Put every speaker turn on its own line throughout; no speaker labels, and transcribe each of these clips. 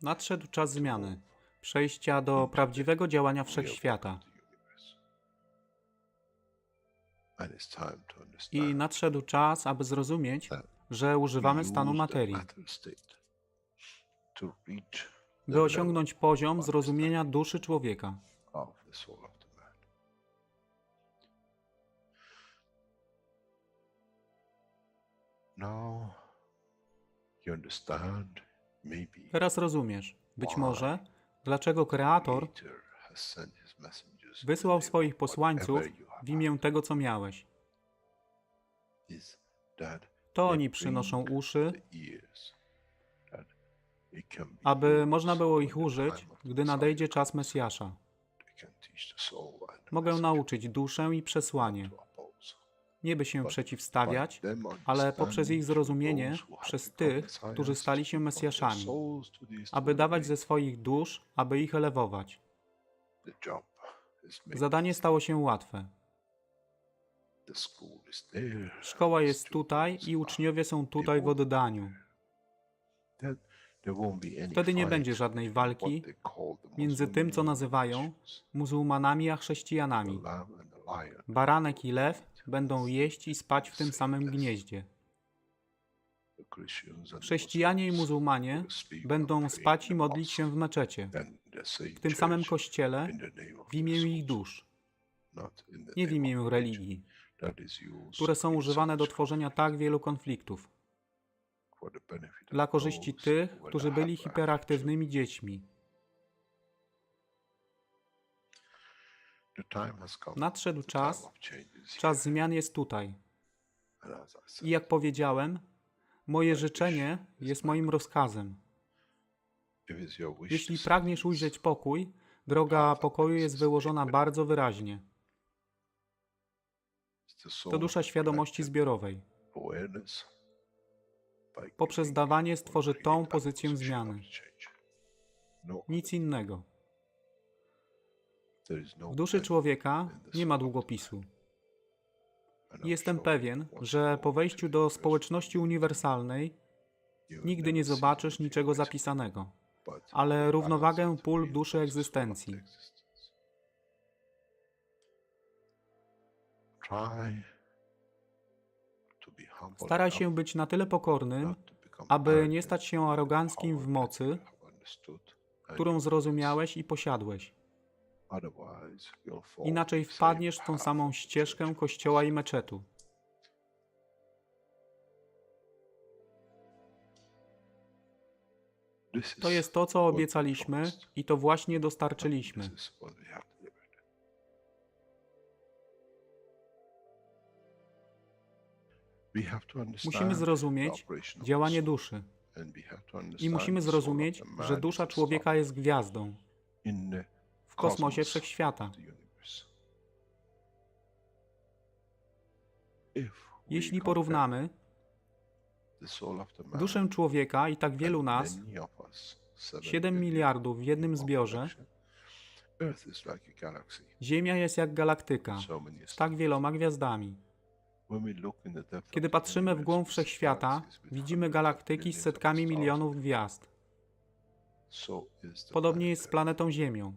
Nadszedł czas zmiany, przejścia do prawdziwego działania wszechświata. I nadszedł czas, aby zrozumieć, że używamy stanu materii, by osiągnąć poziom zrozumienia duszy człowieka. Teraz rozumiesz, być może, dlaczego Kreator wysłał swoich posłańców w imię tego, co miałeś. To oni przynoszą uszy, aby można było ich użyć, gdy nadejdzie czas Mesjasza. Mogę nauczyć duszę i przesłanie, nie by się przeciwstawiać, ale poprzez ich zrozumienie przez tych, którzy stali się Mesjaszami, aby dawać ze swoich dusz, aby ich elewować. Zadanie stało się łatwe. Szkoła jest tutaj i uczniowie są tutaj w oddaniu. Wtedy nie będzie żadnej walki między tym, co nazywają muzułmanami, a chrześcijanami. Baranek i lew będą jeść i spać w tym samym gnieździe. Chrześcijanie i muzułmanie będą spać i modlić się w meczecie, w tym samym kościele, w imię ich dusz, nie w imię religii, które są używane do tworzenia tak wielu konfliktów, dla korzyści tych, którzy byli hiperaktywnymi dziećmi. Nadszedł czas zmian jest tutaj. I jak powiedziałem, moje życzenie jest moim rozkazem. Jeśli pragniesz ujrzeć pokój, droga pokoju jest wyłożona bardzo wyraźnie. To dusza świadomości zbiorowej. Poprzez dawanie stworzy tą pozycję zmiany. Nic innego. W duszy człowieka nie ma długopisu. Jestem pewien, że po wejściu do społeczności uniwersalnej nigdy nie zobaczysz niczego zapisanego, ale równowagę pól duszy egzystencji. Staraj się być na tyle pokornym, aby nie stać się aroganckim w mocy, którą zrozumiałeś i posiadłeś. Inaczej wpadniesz w tą samą ścieżkę kościoła i meczetu. To jest to, co obiecaliśmy i to właśnie dostarczyliśmy. Musimy zrozumieć działanie duszy i musimy zrozumieć, że dusza człowieka jest gwiazdą w kosmosie wszechświata. Jeśli porównamy duszę człowieka i tak wielu nas, 7 miliardów w jednym zbiorze, Ziemia jest jak galaktyka z tak wieloma gwiazdami. Kiedy patrzymy w głąb wszechświata, widzimy galaktyki z setkami milionów gwiazd. Podobnie jest z planetą Ziemią.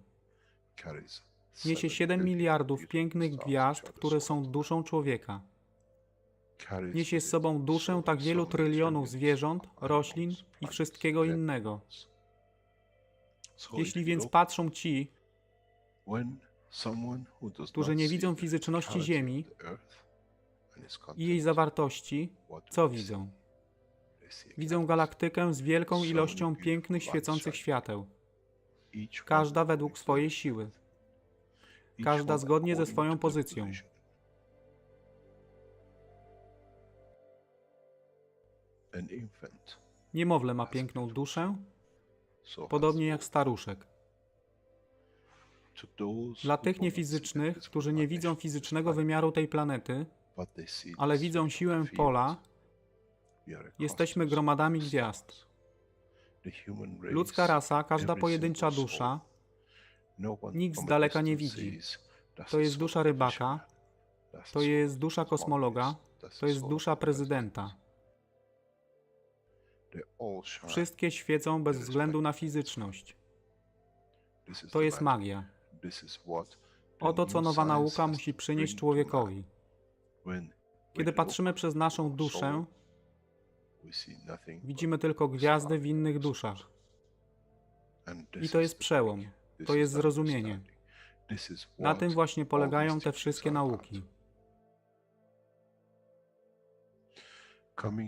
Niesie 7 miliardów pięknych gwiazd, które są duszą człowieka. Niesie z sobą duszę tak wielu trylionów zwierząt, roślin i wszystkiego innego. Jeśli więc patrzą ci, którzy nie widzą fizyczności Ziemi i jej zawartości, co widzą? Widzą galaktykę z wielką ilością pięknych, świecących świateł. Każda według swojej siły. Każda zgodnie ze swoją pozycją. Niemowlę ma piękną duszę, podobnie jak staruszek. Dla tych niefizycznych, którzy nie widzą fizycznego wymiaru tej planety, ale widzą siłę pola, jesteśmy gromadami gwiazd. Ludzka rasa, każda pojedyncza dusza, nikt z daleka nie widzi. To jest dusza rybaka, to jest dusza kosmologa, to jest dusza prezydenta. Wszystkie świecą bez względu na fizyczność. To jest magia. Oto co nowa nauka musi przynieść człowiekowi. Kiedy patrzymy przez naszą duszę, widzimy tylko gwiazdy w innych duszach. I to jest przełom. To jest zrozumienie. Na tym właśnie polegają te wszystkie nauki.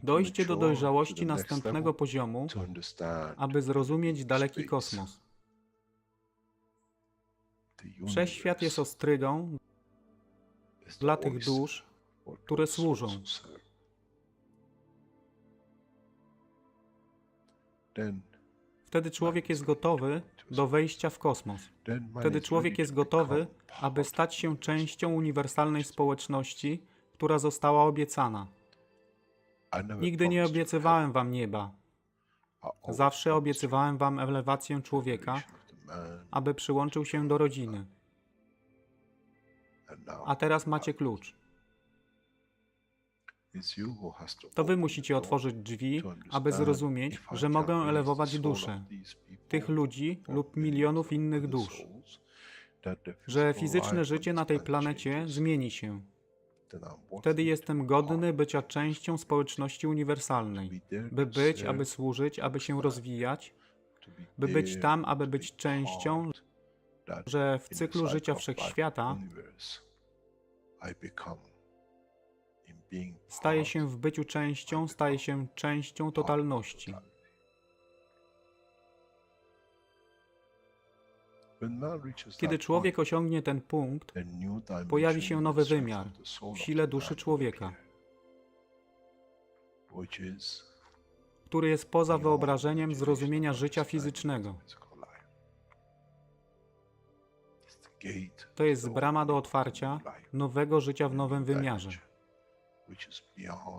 Dojście do dojrzałości następnego poziomu, aby zrozumieć daleki kosmos. Wszechświat jest ostrygą dla tych dusz, które służą. Wtedy człowiek jest gotowy do wejścia w kosmos. Wtedy człowiek jest gotowy, aby stać się częścią uniwersalnej społeczności, która została obiecana. Nigdy nie obiecywałem wam nieba. Zawsze obiecywałem wam elewację człowieka, aby przyłączył się do rodziny. A teraz macie klucz. To wy musicie otworzyć drzwi, aby zrozumieć, że mogę elewować duszę tych ludzi lub milionów innych dusz, że fizyczne życie na tej planecie zmieni się. Wtedy jestem godny bycia częścią społeczności uniwersalnej, by być, aby służyć, aby się rozwijać, by być tam, aby być częścią, że w cyklu życia wszechświata staje się w byciu częścią, staje się częścią totalności. Kiedy człowiek osiągnie ten punkt, pojawi się nowy wymiar w sile duszy człowieka, który jest poza wyobrażeniem zrozumienia życia fizycznego. To jest brama do otwarcia nowego życia w nowym wymiarze,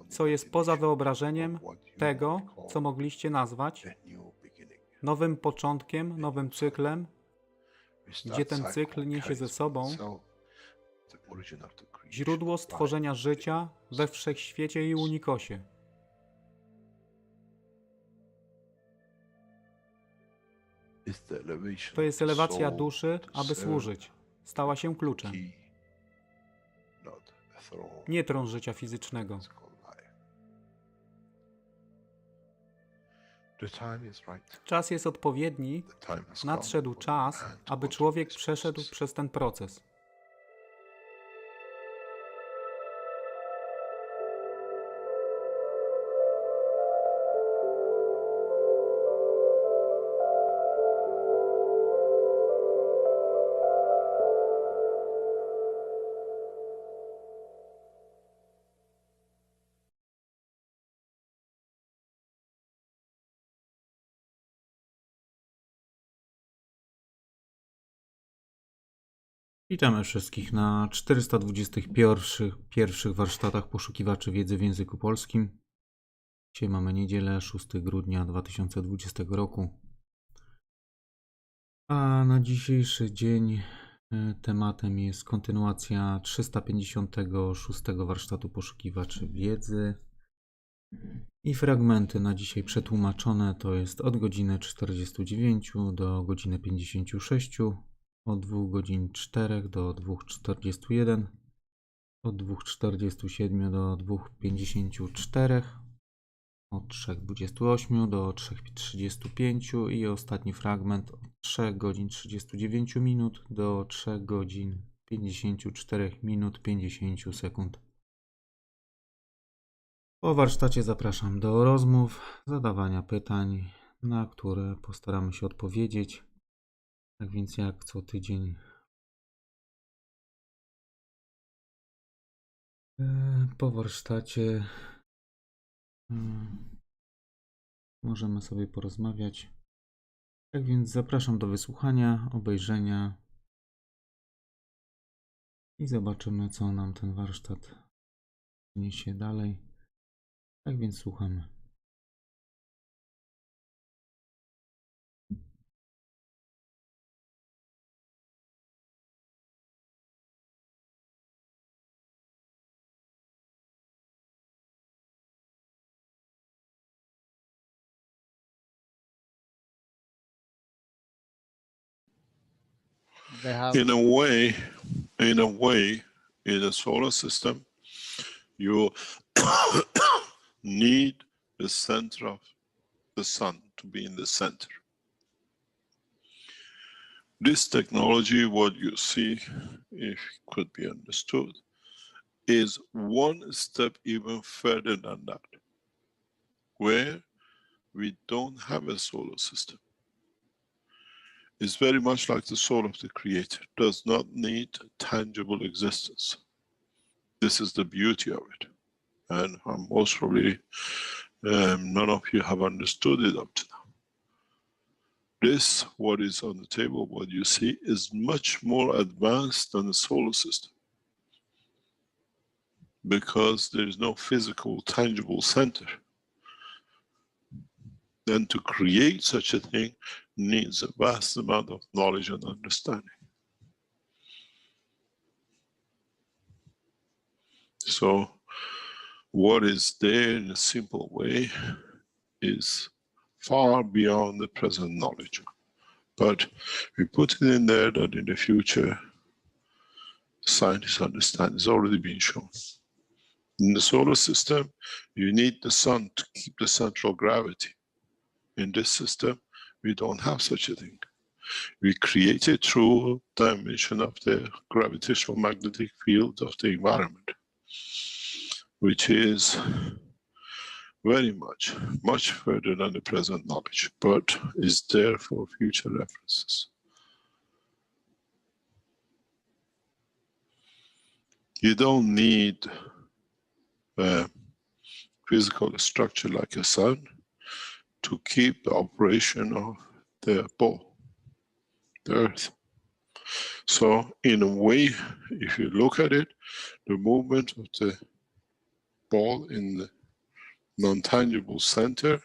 co jest poza wyobrażeniem tego, co mogliście nazwać nowym początkiem, nowym cyklem, gdzie ten cykl niesie ze sobą źródło stworzenia życia we wszechświecie i unikosie. To jest elewacja duszy, aby służyć. Stała się kluczem. Nie tron życia fizycznego. Czas jest odpowiedni. Nadszedł czas, aby człowiek przeszedł przez ten proces.
Witamy wszystkich na 421 warsztatach poszukiwaczy wiedzy w języku polskim. Dzisiaj mamy niedzielę, 6 grudnia 2020 roku. A na dzisiejszy dzień tematem jest kontynuacja 356 warsztatu poszukiwaczy wiedzy. I fragmenty na dzisiaj przetłumaczone to jest od godziny 49 do godziny 56. Od 2 godzin 4 do 2:41, od 2:47 do 2:54, od 3:28 do 3:35 i ostatni fragment od 3 godzin 39 minut do 3 godzin 54 minut 50 sekund. Po warsztacie zapraszam do rozmów, zadawania pytań, na które postaramy się odpowiedzieć. Tak więc jak co tydzień po warsztacie możemy sobie porozmawiać. Tak więc zapraszam do wysłuchania, obejrzenia i zobaczymy, co nam ten warsztat niesie dalej. Tak więc słuchamy.
they have.
In a way, in a solar system, you need the center of the sun to be in the center. This technology, what you see, if it could be understood, is one step even further than that, where we don't have a solar system. It's very much like the soul of the Creator, does not need tangible existence. This is the beauty of it. And most probably none of you have understood it up to now. This, what is on the table, what you see, is much more advanced than the solar system. Because there is no physical, tangible center. Then to create such a thing needs a vast amount of knowledge and understanding. So what is there in a simple way is far beyond the present knowledge. But we put it in there that in the future, scientists understand. It's already been shown. In the solar system, you need the sun to keep the central gravity. In this system, we don't have such a thing. We create it through dimension of the gravitational magnetic field of the environment, which is very much further than the present knowledge, but is there for future references. You don't need a physical structure like a sun to keep the operation of the ball, the earth. So in a way, if you look at it, the movement of the ball in the non-tangible center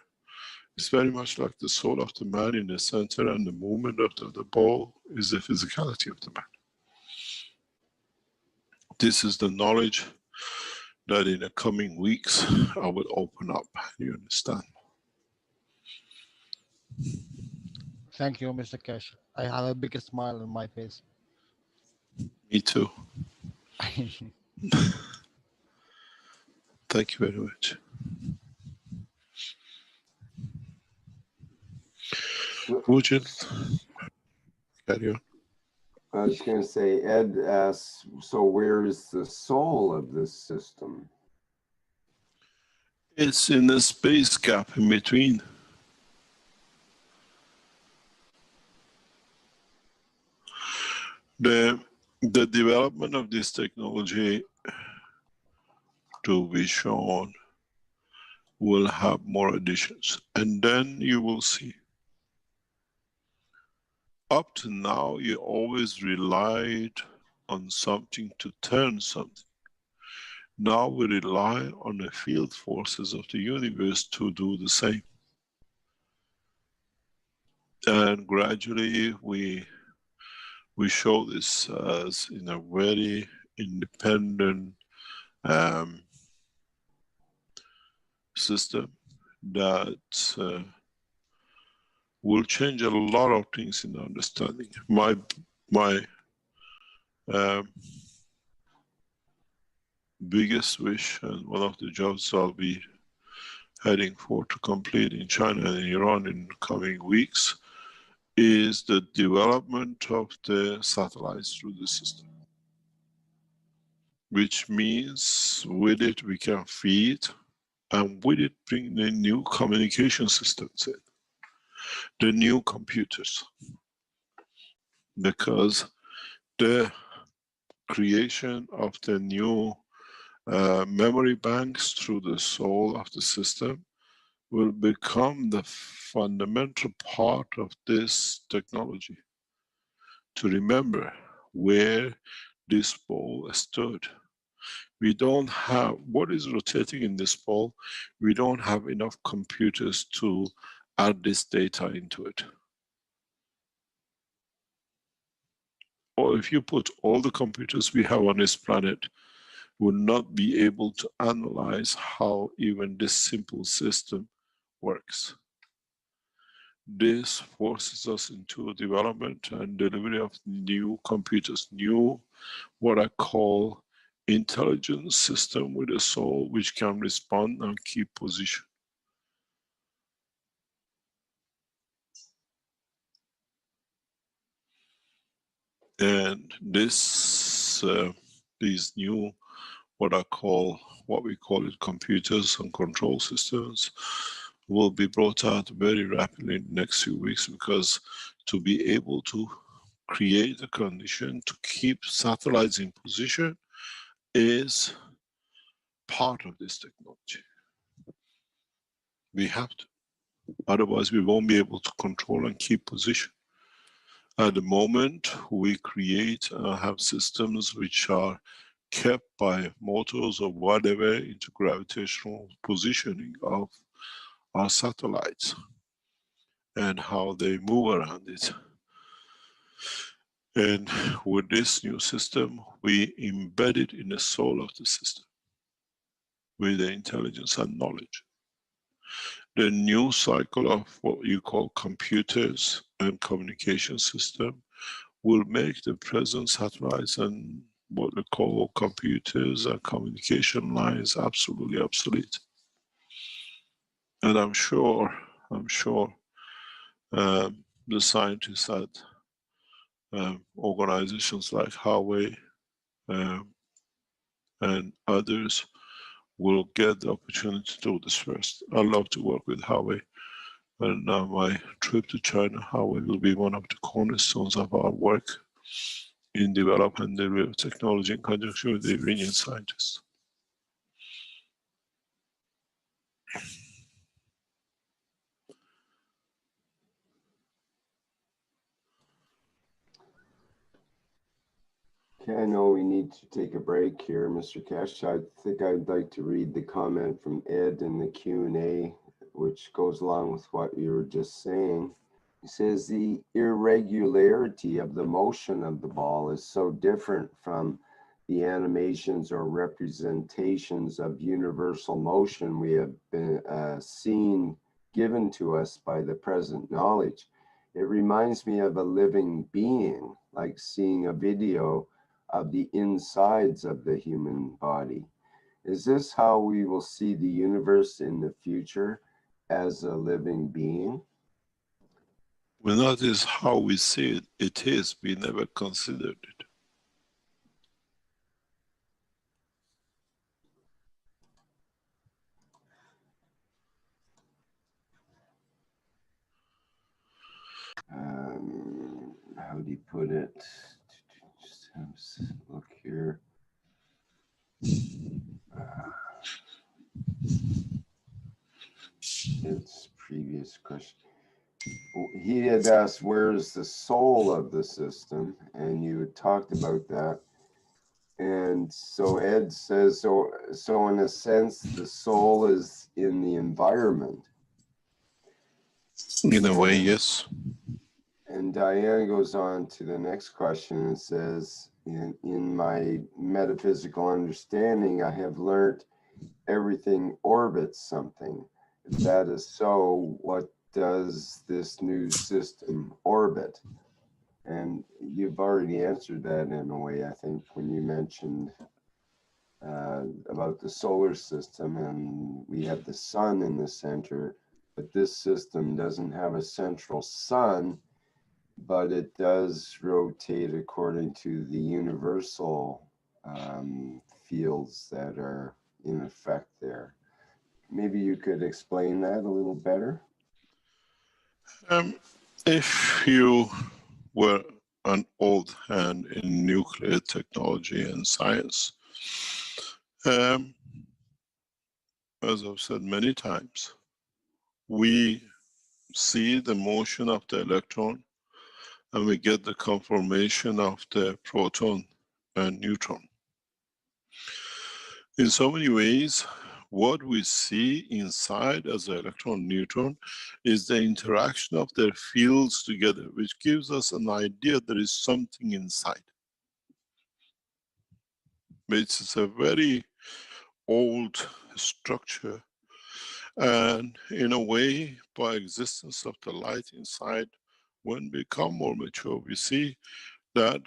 is very much like the soul of the man in the center, and the movement of the ball is the physicality of the man. This is the knowledge that in the coming weeks I will open up. You understand?
Thank you, Mr. Keshe. I have a big smile on my face.
Me too. Thank you very much. Would you carry on?
I was going to say, Ed asks, so where is the soul of this system?
It's in the space gap in between. The development of this technology to be shown will have more additions, and then you will see. Up to now, you always relied on something to turn something. Now we rely on the field forces of the universe to do the same. And gradually we show this as in a very independent system that will change a lot of things in understanding. My biggest wish, and one of the jobs I'll be heading for to complete in China and Iran in the coming weeks, is the development of the satellites through the system. Which means with it we can feed, and with it bring the new communication systems in, the new computers. Because the creation of the new memory banks through the soul of the system will become the fundamental part of this technology. To remember where this ball stood. We don't have, what is rotating in this ball, we don't have enough computers to add this data into it. Or if you put all the computers we have on this planet, will not be able to analyze how even this simple system works. this forces us into development and delivery of new computers, new what I call intelligent system with a soul which can respond and keep position. And this, these new, what we call it, computers and control systems, will be brought out very rapidly in the next few weeks, because to be able to create a condition to keep satellites in position is part of this technology. We have to, otherwise we won't be able to control and keep position. At the moment, we create have systems which are kept by motors or whatever into gravitational positioning of our satellites and how they move around it. And with this new system, we embed it in the soul of the system with the intelligence and knowledge. The new cycle of what you call computers and communication system will make the present satellites and what we call computers and communication lines absolutely obsolete. And I'm sure the scientists at organizations like Huawei and others will get the opportunity to do this first. I love to work with Huawei, and my trip to China, Huawei will be one of the cornerstones of our work in developing the real technology in conjunction with the Iranian scientists.
Okay, I know we need to take a break here, Mr. Keshe. I think I'd like to read the comment from Ed in the Q&A, which goes along with what you were just saying. He says the irregularity of the motion of the ball is so different from the animations or representations of universal motion we have been seen given to us by the present knowledge. It reminds me of a living being, like seeing a video of the insides of the human body. Is this how we will see the universe in the future, as a living being?
Well, that is how we see it. It is, we never considered it.
How do you put it? Just have a look here. It's previous question. He had asked, where is the soul of the system? And you had talked about that. And so Ed says, so in a sense, the soul is in the environment.
In a way, yes.
And Diane goes on to the next question and says, in my metaphysical understanding, I have learned everything orbits something. If that is so, what does this new system orbit? And you've already answered that in a way, I think, when you mentioned about the solar system, and we have the sun in the center, but this system doesn't have a central sun, but it does rotate according to the universal fields that are in effect there. Maybe you could explain that a little better?
If you were an old hand in nuclear technology and science, as I've said many times, we see the motion of the electron and we get the conformation of the proton and neutron. In so many ways, what we see inside as an electron neutron is the interaction of their fields together, which gives us an idea there is something inside. Which is a very old structure, and in a way by existence of the light inside. When we become more mature, we see that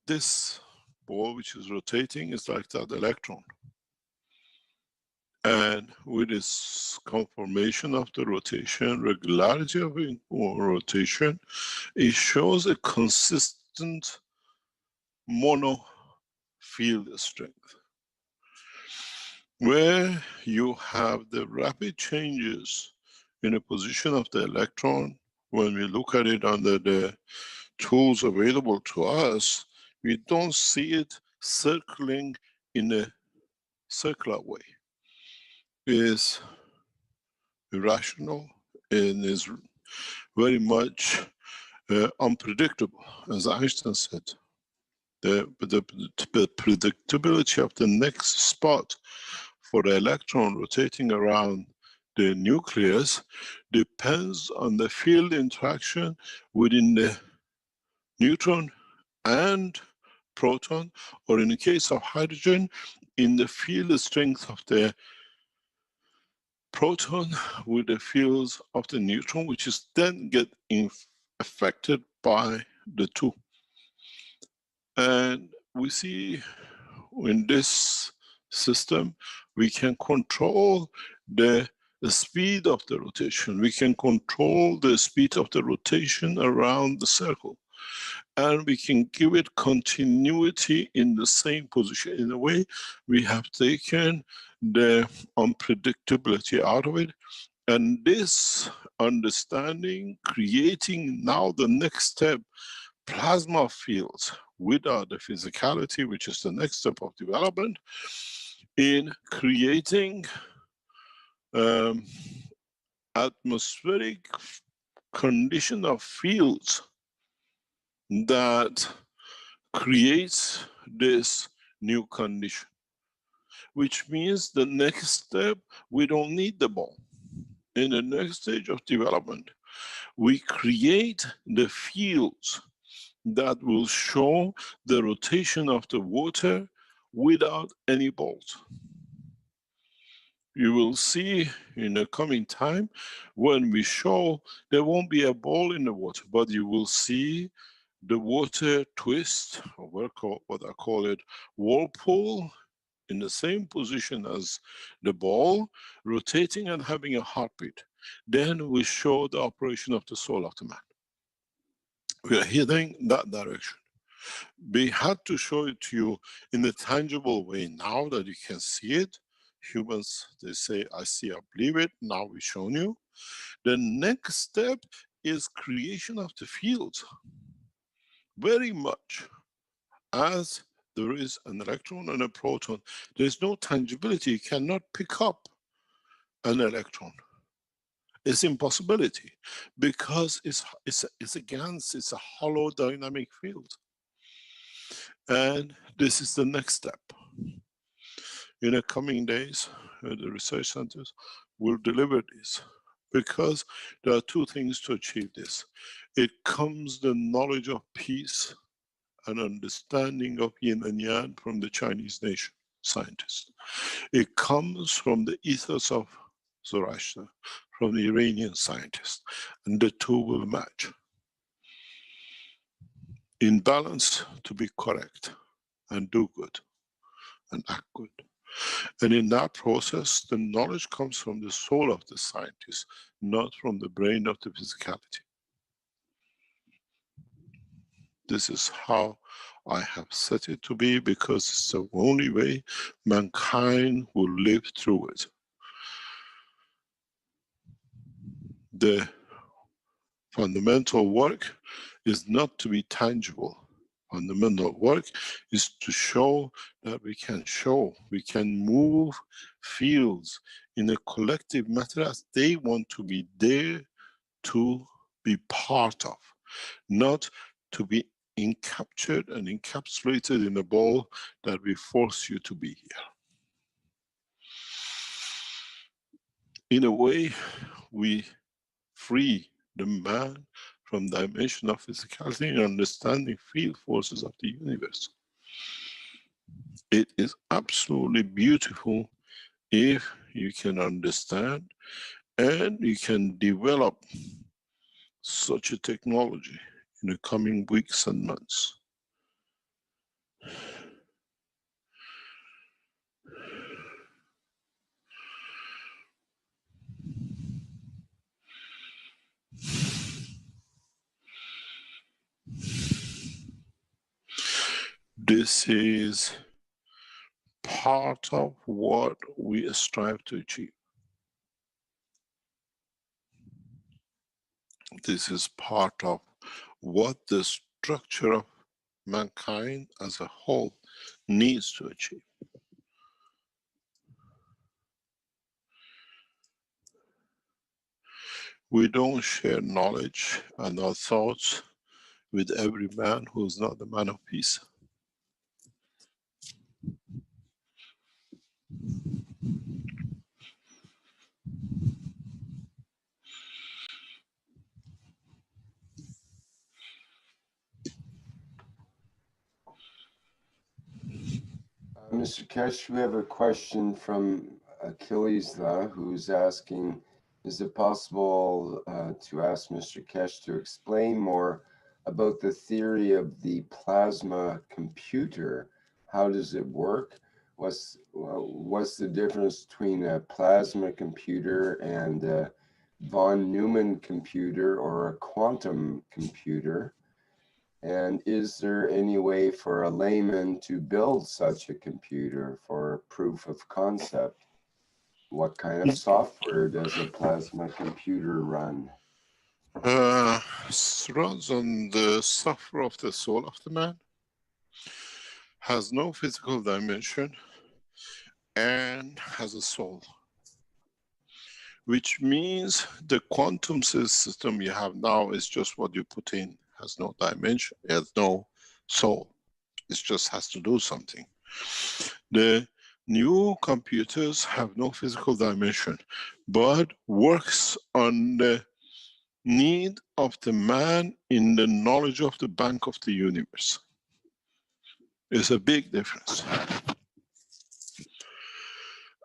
this ball which is rotating is like that electron. And with this conformation of the rotation, regularity of rotation, it shows a consistent mono field strength. Where you have the rapid changes in the position of the electron, when we look at it under the tools available to us, we don't see it circling in a circular way. It is irrational and is very much unpredictable, as Einstein said. The predictability of the next spot for the electron rotating around the nucleus depends on the field interaction within the neutron and proton, or in the case of hydrogen, in the field strength of the proton with the fields of the neutron, which is then get affected by the two. And we see in this system, we can control the speed of the rotation. We can control the speed of the rotation around the circle. And we can give it continuity in the same position. In a way, we have taken the unpredictability out of it. And this understanding, creating now the next step, plasma fields without the physicality, which is the next step of development, in creating atmospheric condition of fields that creates this new condition. Which means the next step, we don't need the ball. In the next stage of development, we create the fields that will show the rotation of the water without any balls. You will see in the coming time, when we show, there won't be a ball in the water, but you will see the water twist, or what I call it, whirlpool, in the same position as the ball, rotating and having a heartbeat. Then we show the operation of the soul of the man. We are heading that direction. We had to show it to you in a tangible way now that you can see it. Humans, they say, I see, I believe it. Now we've shown you. The next step is creation of the fields. Very much as there is an electron and a proton, there's no tangibility. You cannot pick up an electron. It's impossibility because it's a GANs, it's a hollow dynamic field. And this is the next step. In the coming days, the research centers will deliver this, because there are two things to achieve this. It comes the knowledge of peace and understanding of yin and yang from the Chinese nation scientists. It comes from the ethos of Zoroaster, from the Iranian scientists, and the two will match. In balance to be correct and do good and act good. And in that process, the knowledge comes from the soul of the scientist, not from the brain of the physicality. This is how I have set it to be, because it's the only way mankind will live through it. The fundamental work is not to be tangible. Fundamental work is to show that we can move fields in a collective matter as they want to be there to be part of, not to be encaptured and encapsulated in a ball that we force you to be here. In a way, we free the man from the dimension of physicality and understanding field forces of the universe. It is absolutely beautiful if you can understand And you can develop such a technology in the coming weeks and months. This is part of what we strive to achieve. This is part of what the structure of mankind as a whole needs to achieve. We don't share knowledge and our thoughts with every man who is not the man of peace.
Mr. Keshe, we have a question from Achilles, who's asking, is it possible to ask Mr. Keshe to explain more about the theory of the plasma computer? How does it work? What's the difference between a plasma computer and a von Neumann computer or a quantum computer? And is there any way for a layman to build such a computer for proof of concept? What kind of software does a plasma computer run?
Runs on the software of the soul of the man, has no physical dimension, and has a soul. Which means the quantum system you have now is just what you put in. Has no dimension, has no soul. It just has to do something. The new computers have no physical dimension, but works on the need of the man in the knowledge of the bank of the universe. It's a big difference.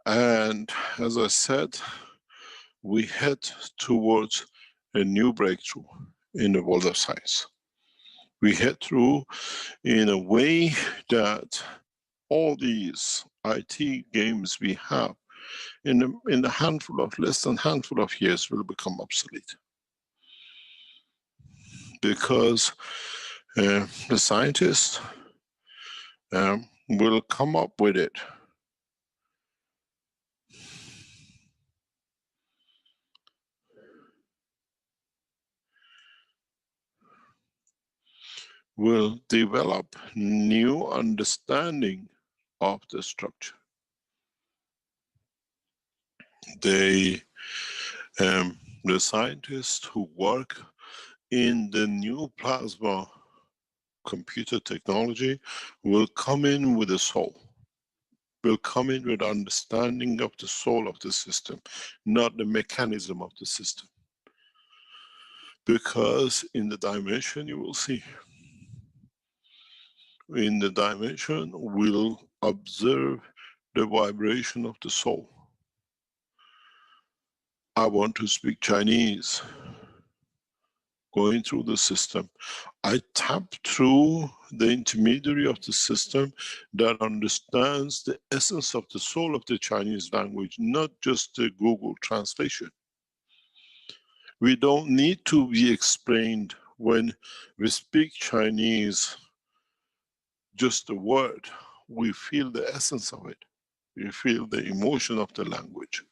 And as I said, we head towards a new breakthrough in the world of science. We head through in a way that all these IT games we have in a handful of, less than handful of years will become obsolete. Because the scientists will come up with it. Will develop new understanding of the structure. The scientists who work in the new plasma computer technology will come in with a soul, will come in with understanding of the soul of the system, not the mechanism of the system. Because in the dimension you will see, in the dimension we'll observe the vibration of the soul. I want to speak Chinese. Going through the system, I tap through the intermediary of the system that understands the essence of the soul of the Chinese language, not just the Google translation. We don't need to be explained when we speak Chinese, just the word. We feel the essence of it. We feel the emotion of the language.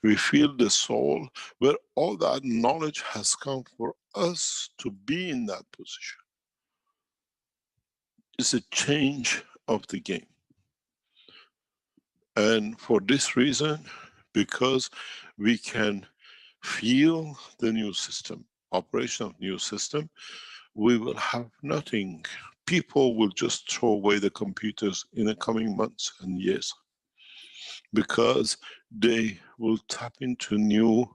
We feel the soul, where all that knowledge has come for us to be in that position. It's a change of the game. And for this reason, because we can feel the new system, operation of new system, we will have nothing. People will just throw away the computers in the coming months and years, because they will tap into new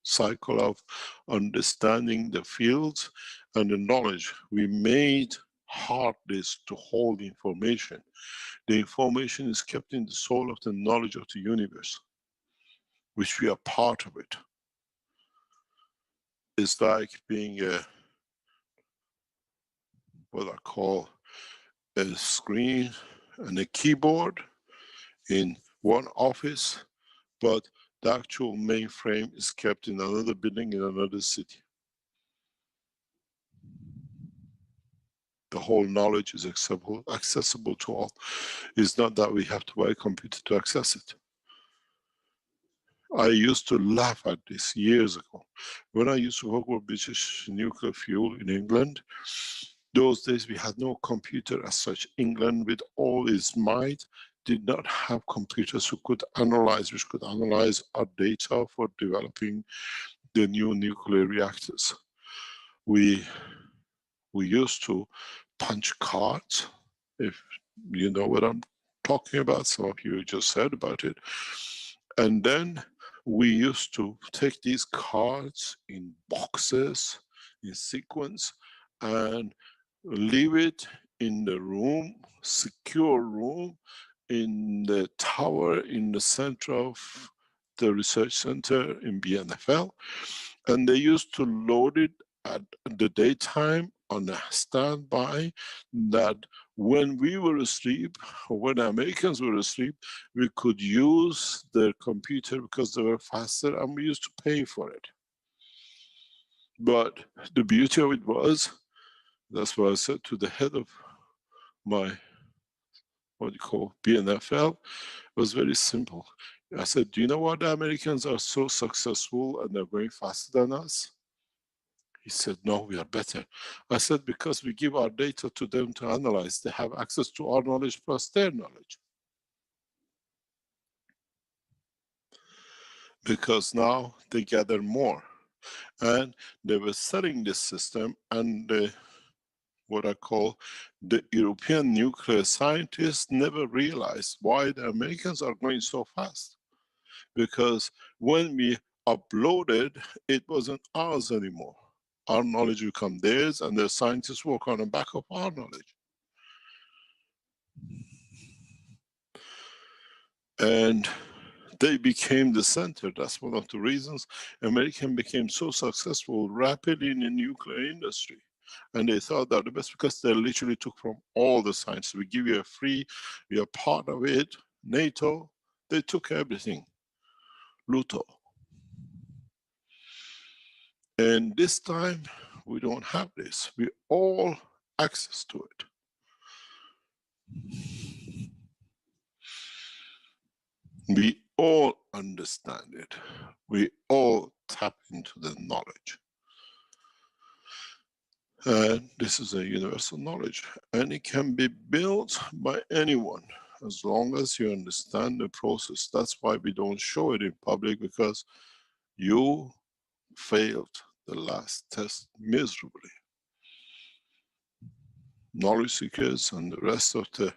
cycle of understanding the fields and the knowledge. We made hard disk to hold information. The information is kept in the soul of the knowledge of the universe. which we are part of it. It's like being what I call a screen and a keyboard in one office, but the actual mainframe is kept in another building in another city. The whole knowledge is accessible to all. It's not that we have to buy a computer to access it. I used to laugh at this years ago. When I used to work with British nuclear fuel in England, those days we had no computer as such. England, with all its might, did not have computers which could analyze our data for developing the new nuclear reactors. We used to punch cards, if you know what I'm talking about. Some of you just heard about it. And then we used to take these cards in boxes, in sequence, and leave it in the room, secure room, in the tower in the center of the research center in BNFL. And they used to load it at the daytime on a standby, that when we were asleep, or when the Americans were asleep, we could use their computer because they were faster, and we used to pay for it. But the beauty of it was, that's what I said to the head of my, what you call BNFL, it was very simple. I said, do you know why the Americans are so successful and they're going faster than us? He said, no, we are better. I said, because we give our data to them to analyze. They have access to our knowledge plus their knowledge. Because now they gather more. And they were studying this system, and what I call the European nuclear scientists never realized why the Americans are going so fast. Because when we uploaded, it wasn't ours anymore. Our knowledge become theirs, and the scientists work on the back of our knowledge. And they became the center. That's one of the reasons American became so successful rapidly in the nuclear industry. And they thought that the best, because they literally took from all the science. We give you a free, you're part of it. NATO, they took everything. Luto. And this time, we don't have this. We all access to it. We all understand it. We all tap into the knowledge. And this is a universal knowledge. And it can be built by anyone, as long as you understand the process. That's why we don't show it in public, because you failed the last test miserably. Knowledge seekers and the rest of the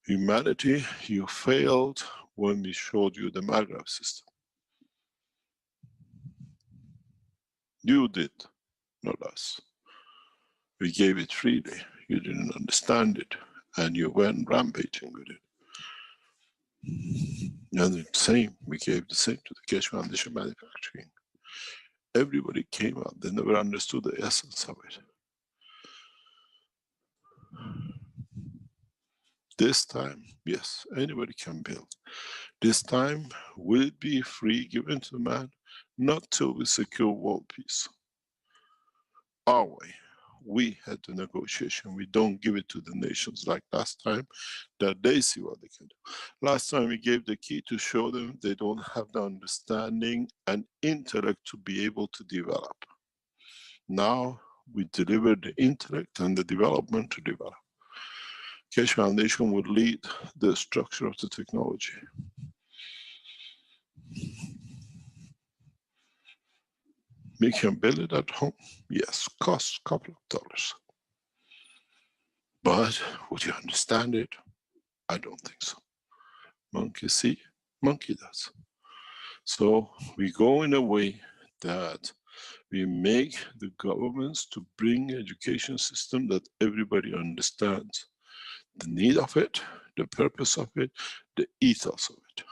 humanity, you failed when we showed you the Maghreb system. You did, not us. We gave it freely. You didn't understand it, and you went rampaging with it. And the same, we gave the same to the Keshe Foundation Manufacturing. Everybody came out, they never understood the essence of it. This time, yes, anybody can build. This time will it be free, given to man? Not till we secure world peace. Our way. We had the negotiation. We don't give it to the nations like last time, that they see what they can do. Last time we gave the key to show them they don't have the understanding and intellect to be able to develop. Now we deliver the intellect and the development to develop. Keshe Foundation would lead the structure of the technology. We can build it at home. Yes, costs a couple of dollars. But would you understand it? I don't think so. Monkey see, monkey does. So we go in a way that we make the governments to bring education system that everybody understands the need of it, the purpose of it, the ethos of it.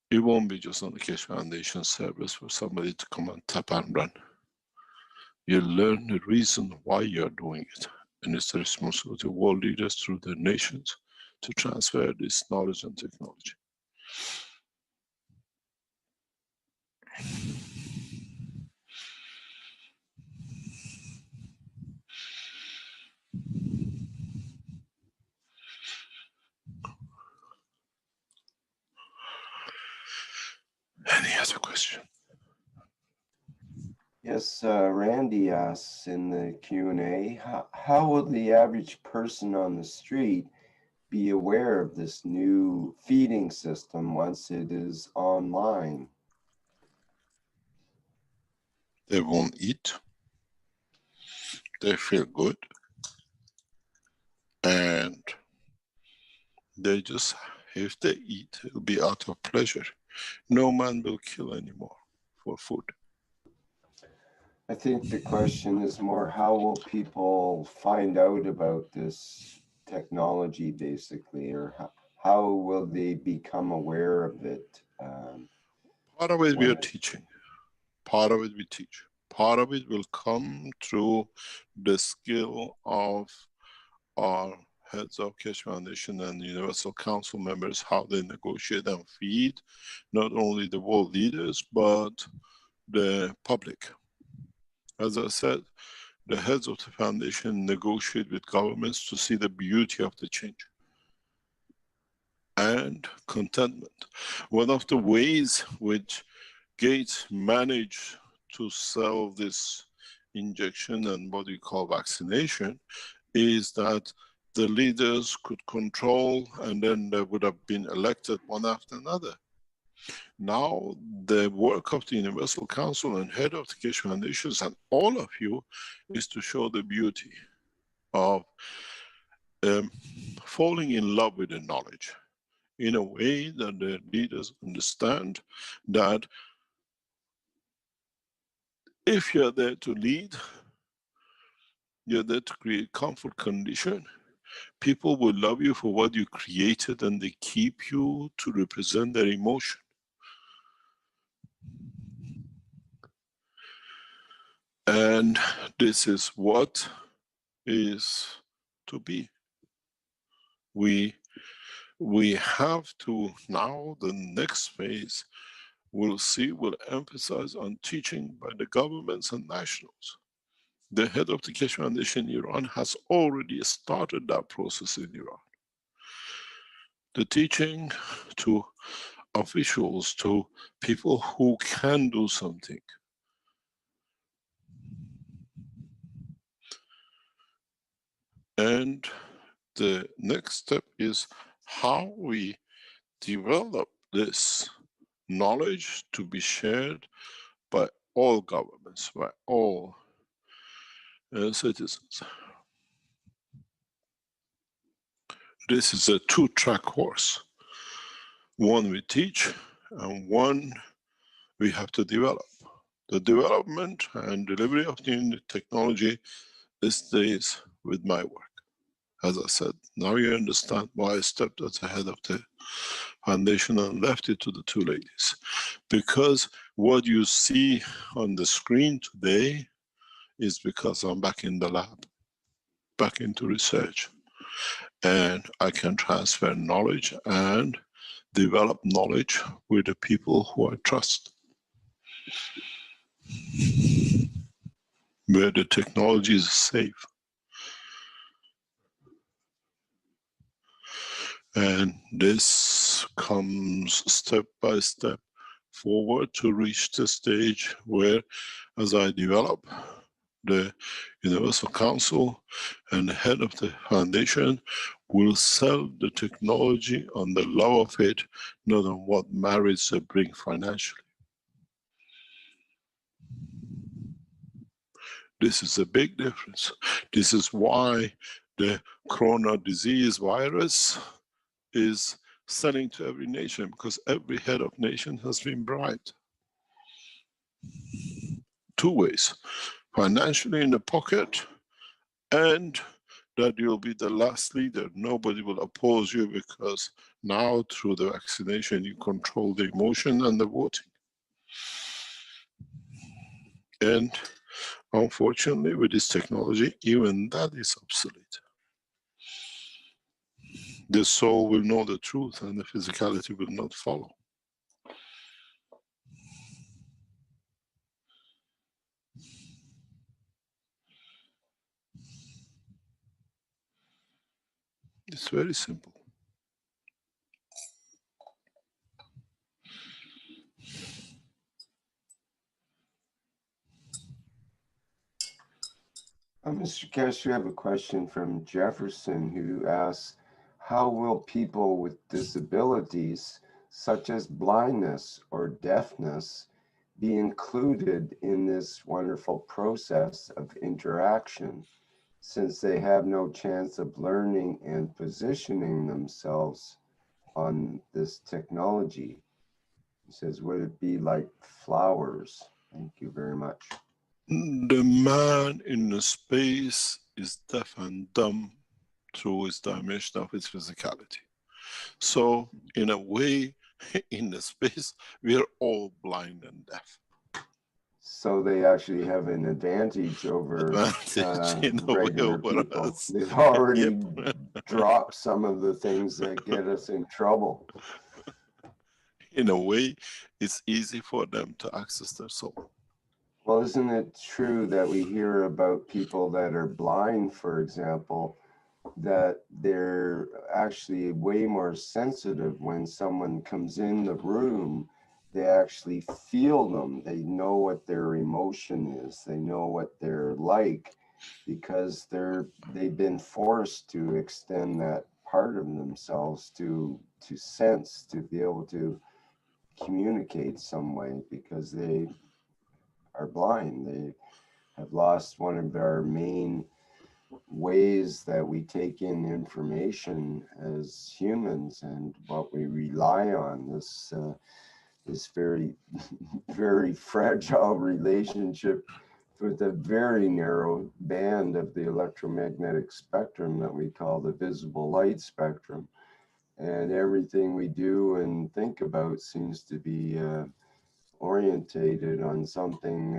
It won't be just on the Keshe Foundation service for somebody to come and tap and run. You learn the reason why you're doing it. And it's the responsibility of world leaders through their nations to transfer this knowledge and technology. Any other question?
Yes, Randy asks in the Q&A, how will the average person on the street be aware of this new feeding system once it is online?
They won't eat. They feel good. And they just, if they eat, it'll be out of pleasure. No man will kill anymore for food.
I think the question is more, how will people find out about this technology basically, or how will they become aware of it?
Part of it we are teaching. Part of it we teach. Part of it will come through the skill of our heads of Keshe Foundation and Universal Council members, how they negotiate and feed not only the world leaders, but the public. As I said, the heads of the foundation negotiate with governments to see the beauty of the change and contentment. One of the ways which Gates managed to sell this injection and what we call vaccination is that the leaders could control, and then they would have been elected one after another. Now the work of the Universal Council and head of the Keshe Foundations and all of you is to show the beauty of falling in love with the knowledge in a way that the leaders understand that if you're there to lead, you're there to create comfort condition. People will love you for what you created and they keep you to represent their emotion. And this is what is to be. We have to now, the next phase, we'll emphasize on teaching by the governments and nationals. The head of the Keshe Foundation in Iran has already started that process in Iran. The teaching to officials, to people who can do something. And the next step is how we develop this knowledge to be shared by all governments, by all citizens. This is a two-track course. One we teach and one we have to develop. The development and delivery of new technology stays with my work. As I said, now you understand why I stepped at the head of the foundation and left it to the two ladies. Because what you see on the screen today is because I'm back in the lab, back into research. And I can transfer knowledge and develop knowledge with the people who I trust. Where the technology is safe. And this comes step by step forward to reach the stage where, as I develop, the Universal Council and the head of the foundation will sell the technology on the love of it, not on what merits they bring financially. This is a big difference. This is why the corona disease virus is selling to every nation, because every head of nation has been bribed. Two ways, financially in the pocket and that you'll be the last leader. Nobody will oppose you because now through the vaccination you control the emotion and the voting. And unfortunately with this technology, even that is obsolete. The soul will know the truth and the physicality will not follow. It's very simple.
Mr. Keshe, we have a question from Jefferson who asks, how will people with disabilities such as blindness or deafness be included in this wonderful process of interaction, since they have no chance of learning and positioning themselves on this technology? He says, would it be like flowers? Thank you very much.
The man in the space is deaf and dumb through his dimension of his physicality. So in a way, in the space, we are all blind and deaf.
So they actually have an advantage over
in a way
regular
over
people.
us.
They've already
Yep.
dropped some of the things that get us in trouble.
In a way, it's easy for them to access their soul.
Well, isn't it true that we hear about people that are blind, for example, that they're actually way more sensitive when someone comes in the room? They actually feel them. They know what their emotion is. They know what they're like because they've been forced to extend that part of themselves to sense, to be able to communicate some way, because they are blind. They have lost one of our main ways that we take in information as humans, and what we rely on, this very, very fragile relationship with a very narrow band of the electromagnetic spectrum that we call the visible light spectrum. And everything we do and think about seems to be orientated on something,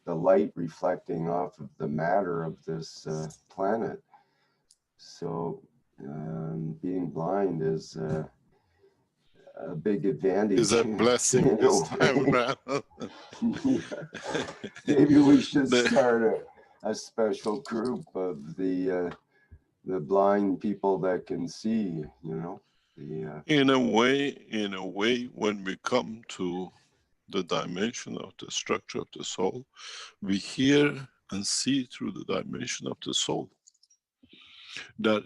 the light reflecting off of the matter of this planet. So being blind is a big advantage.
Is a blessing this time around.
Yeah. Maybe we should start a special group of the blind people that can see, you know.
In a way, when we come to the dimension of the structure of the soul, we hear and see through the dimension of the soul. That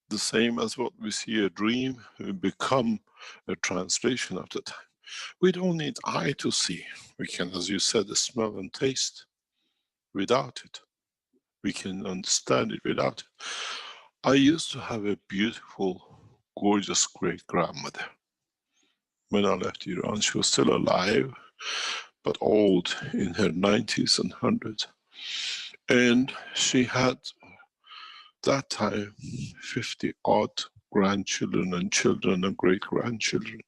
the same as what we see a dream, we become a translation of the time. We don't need eye to see. We can, as you said, smell and taste without it. We can understand it without it. I used to have a beautiful, gorgeous great-grandmother. When I left Iran, she was still alive, but old, in her 90s and 100s. And she had, that time, 50 odd grandchildren and children and great-grandchildren.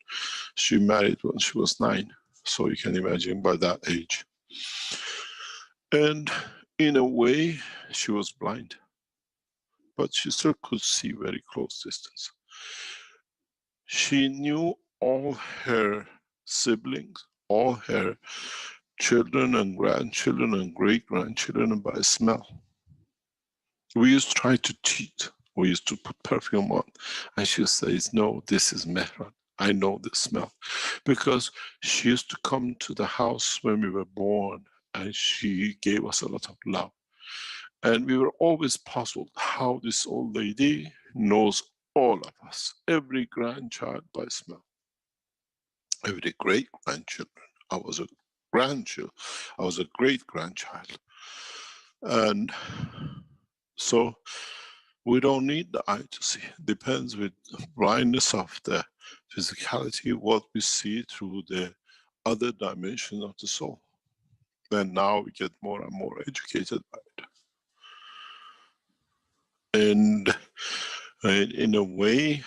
She married when she was 9, so you can imagine by that age. And in a way, she was blind, but she still could see very close distance. She knew all her siblings, all her children and grandchildren and great-grandchildren by smell. We used to try to cheat. We used to put perfume on, and she says, no, this is Mehran. I know the smell. Because she used to come to the house when we were born, and she gave us a lot of love. And we were always puzzled how this old lady knows all of us, every grandchild by smell, every great-grandchildren. I was a grandchild, I was a great-grandchild. And so we don't need the eye to see. It depends with the blindness of the physicality, what we see through the other dimension of the soul. Then now we get more and more educated by it. And in a way,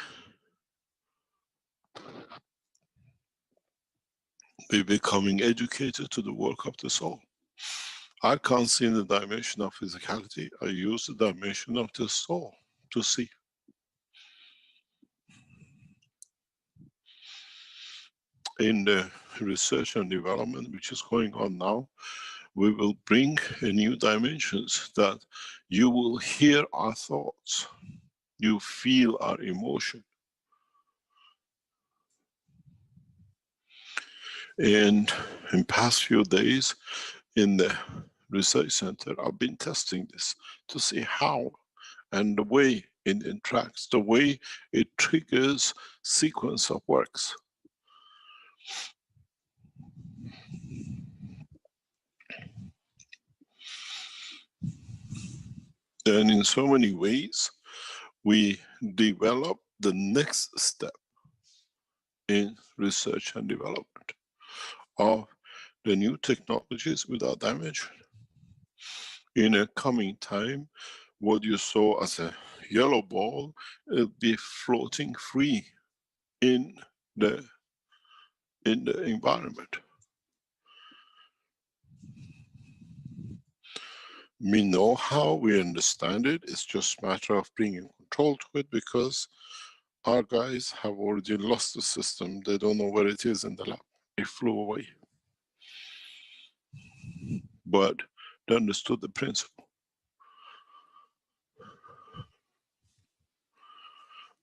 we're becoming educated to the work of the soul. I can't see in the dimension of physicality. I use the dimension of the soul to see. In the research and development which is going on now, we will bring a new dimensions that you will hear our thoughts, you feel our emotion. And in past few days in the research center, I've been testing this to see how and the way it interacts, the way it triggers sequence of works. And in so many ways, we develop the next step in research and development of the new technologies without dimension. In a coming time, what you saw as a yellow ball will be floating free in the environment. We know how, we understand it, it's just a matter of bringing control to it, because our guys have already lost the system. They don't know where it is in the lab. It flew away. But they understood the principle.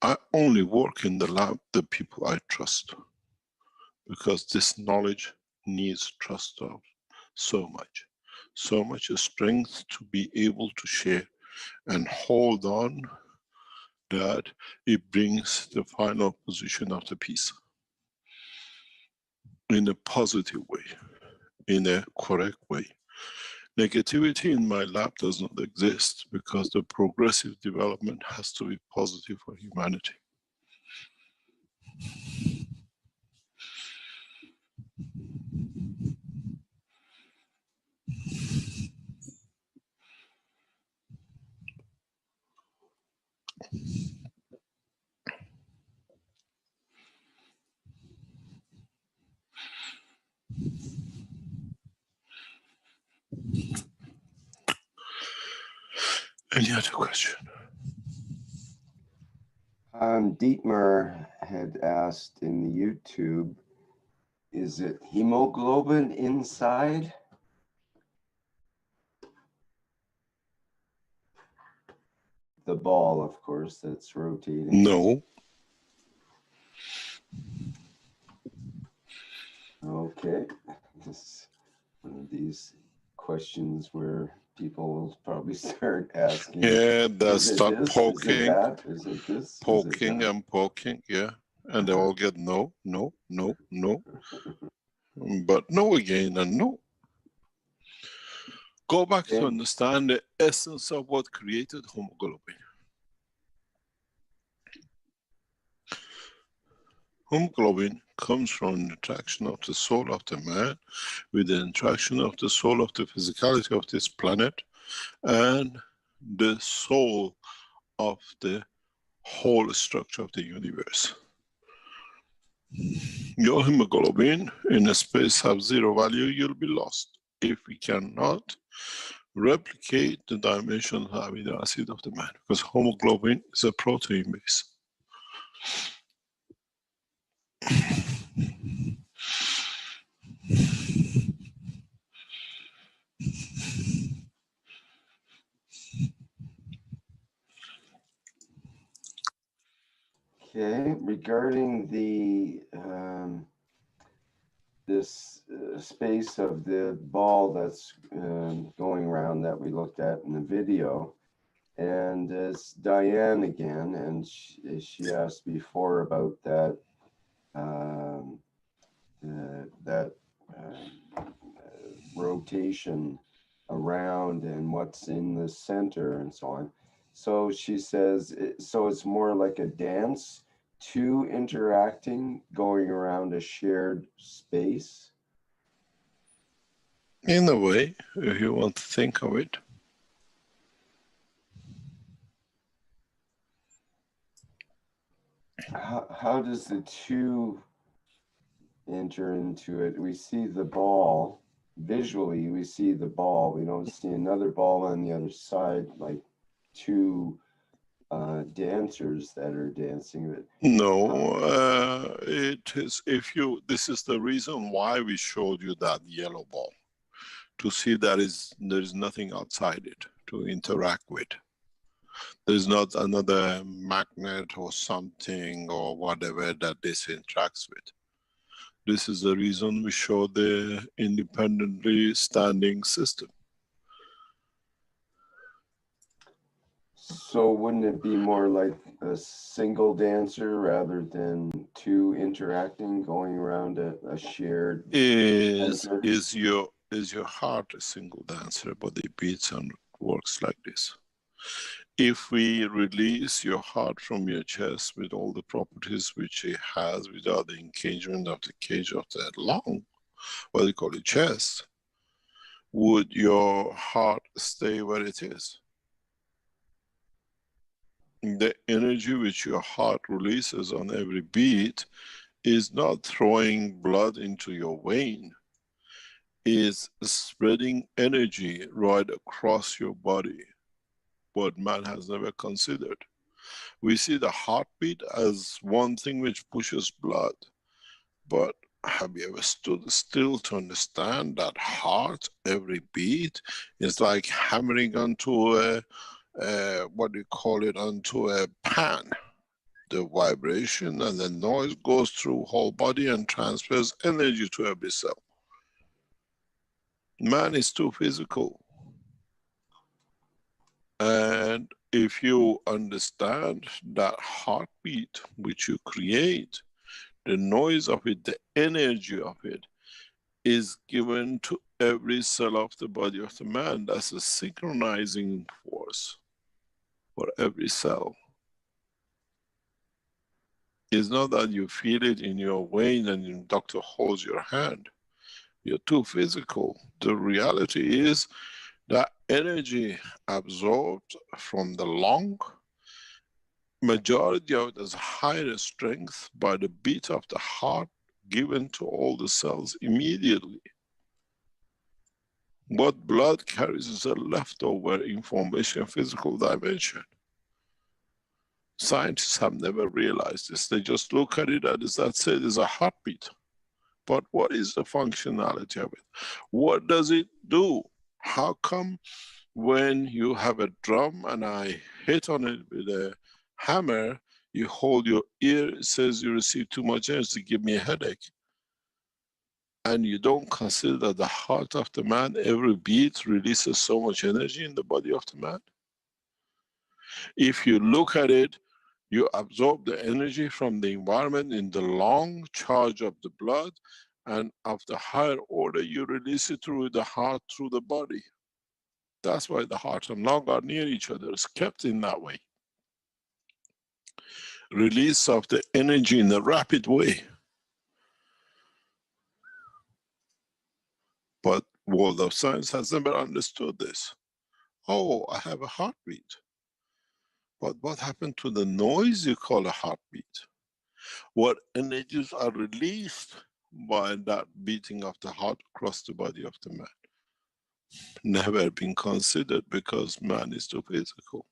I only work in the lab the people I trust, because this knowledge needs trust of so much strength to be able to share and hold on, that it brings the final position of the peace in a positive way, in a correct way. Negativity in my lab does not exist, because the progressive development has to be positive for humanity. Any other question?
Dietmar had asked in the YouTube, is it hemoglobin inside? The ball, of course, that's rotating.
No.
Okay. This is one of these questions where people will probably start asking.
Yeah, they'll start poking,
is it that? Is it this?
poking and poking, yeah. And they all get no, no, no, no. But no again and no. Go back to understand the essence of what created hemoglobin. Hemoglobin comes from the interaction of the soul of the man with the interaction of the soul of the physicality of this planet and the soul of the whole structure of the universe. Your hemoglobin in a space have zero value, you'll be lost. If we cannot replicate the dimension of amino acid of the man, because hemoglobin is a protein base.
Okay, regarding the this space of the ball that's going around that we looked at in the video, and it's Diane again, and she asked before about that rotation around and what's in the center and so on. So she says, so it's more like a dance, two interacting, going around a shared space?
In a way, if you want to think of it.
how does the two enter into it? We see the ball visually, we see the ball, we don't see another ball on the other side, like two dancers that are dancing. But
No, it is, if you, this is the reason why we showed you that yellow ball, to see that there is nothing outside it to interact with. There's not another magnet or something or whatever that this interacts with. This is the reason we show the independently standing system.
so wouldn't it be more like a single dancer rather than two interacting, going around a shared center?
Is your heart a single dancer, but it beats and works like this. If we release your heart from your chest with all the properties which it has without the engagement of the cage of the lung, what they call it chest, would your heart stay where it is? The energy which your heart releases on every beat is not throwing blood into your vein, is spreading energy right across your body, what man has never considered. We see the heartbeat as one thing which pushes blood, but have you ever stood still to understand that heart, every beat, is like hammering onto a, what do you call it, onto a pan? The vibration and the noise goes through whole body and transfers energy to every cell. Man is too physical. And if you understand that heartbeat which you create, the noise of it, the energy of it, is given to every cell of the body of the man. That's a synchronizing force for every cell. It's not that you feel it in your vein and the doctor holds your hand. You're too physical. The reality is that energy absorbed from the lung, majority of it is higher strength by the beat of the heart given to all the cells immediately. What blood carries is a leftover information, physical dimension. Scientists have never realized this. They just look at it as that's it, it's a heartbeat. But what is the functionality of it? What does it do? How come when you have a drum and I hit on it with a hammer, you hold your ear, it says you receive too much energy, give me a headache. And you don't consider that the heart of the man, every beat releases so much energy in the body of the man? If you look at it, you absorb the energy from the environment in the lung, charge of the blood, and of the higher order, you release it through the heart, through the body. That's why the heart and lung are near each other. It's kept in that way. Release of the energy in a rapid way. But world of science has never understood this. Oh, I have a heartbeat. But what happened to the noise you call a heartbeat? What energies are released by that beating of the heart across the body of the man? Never been considered because man is too physical.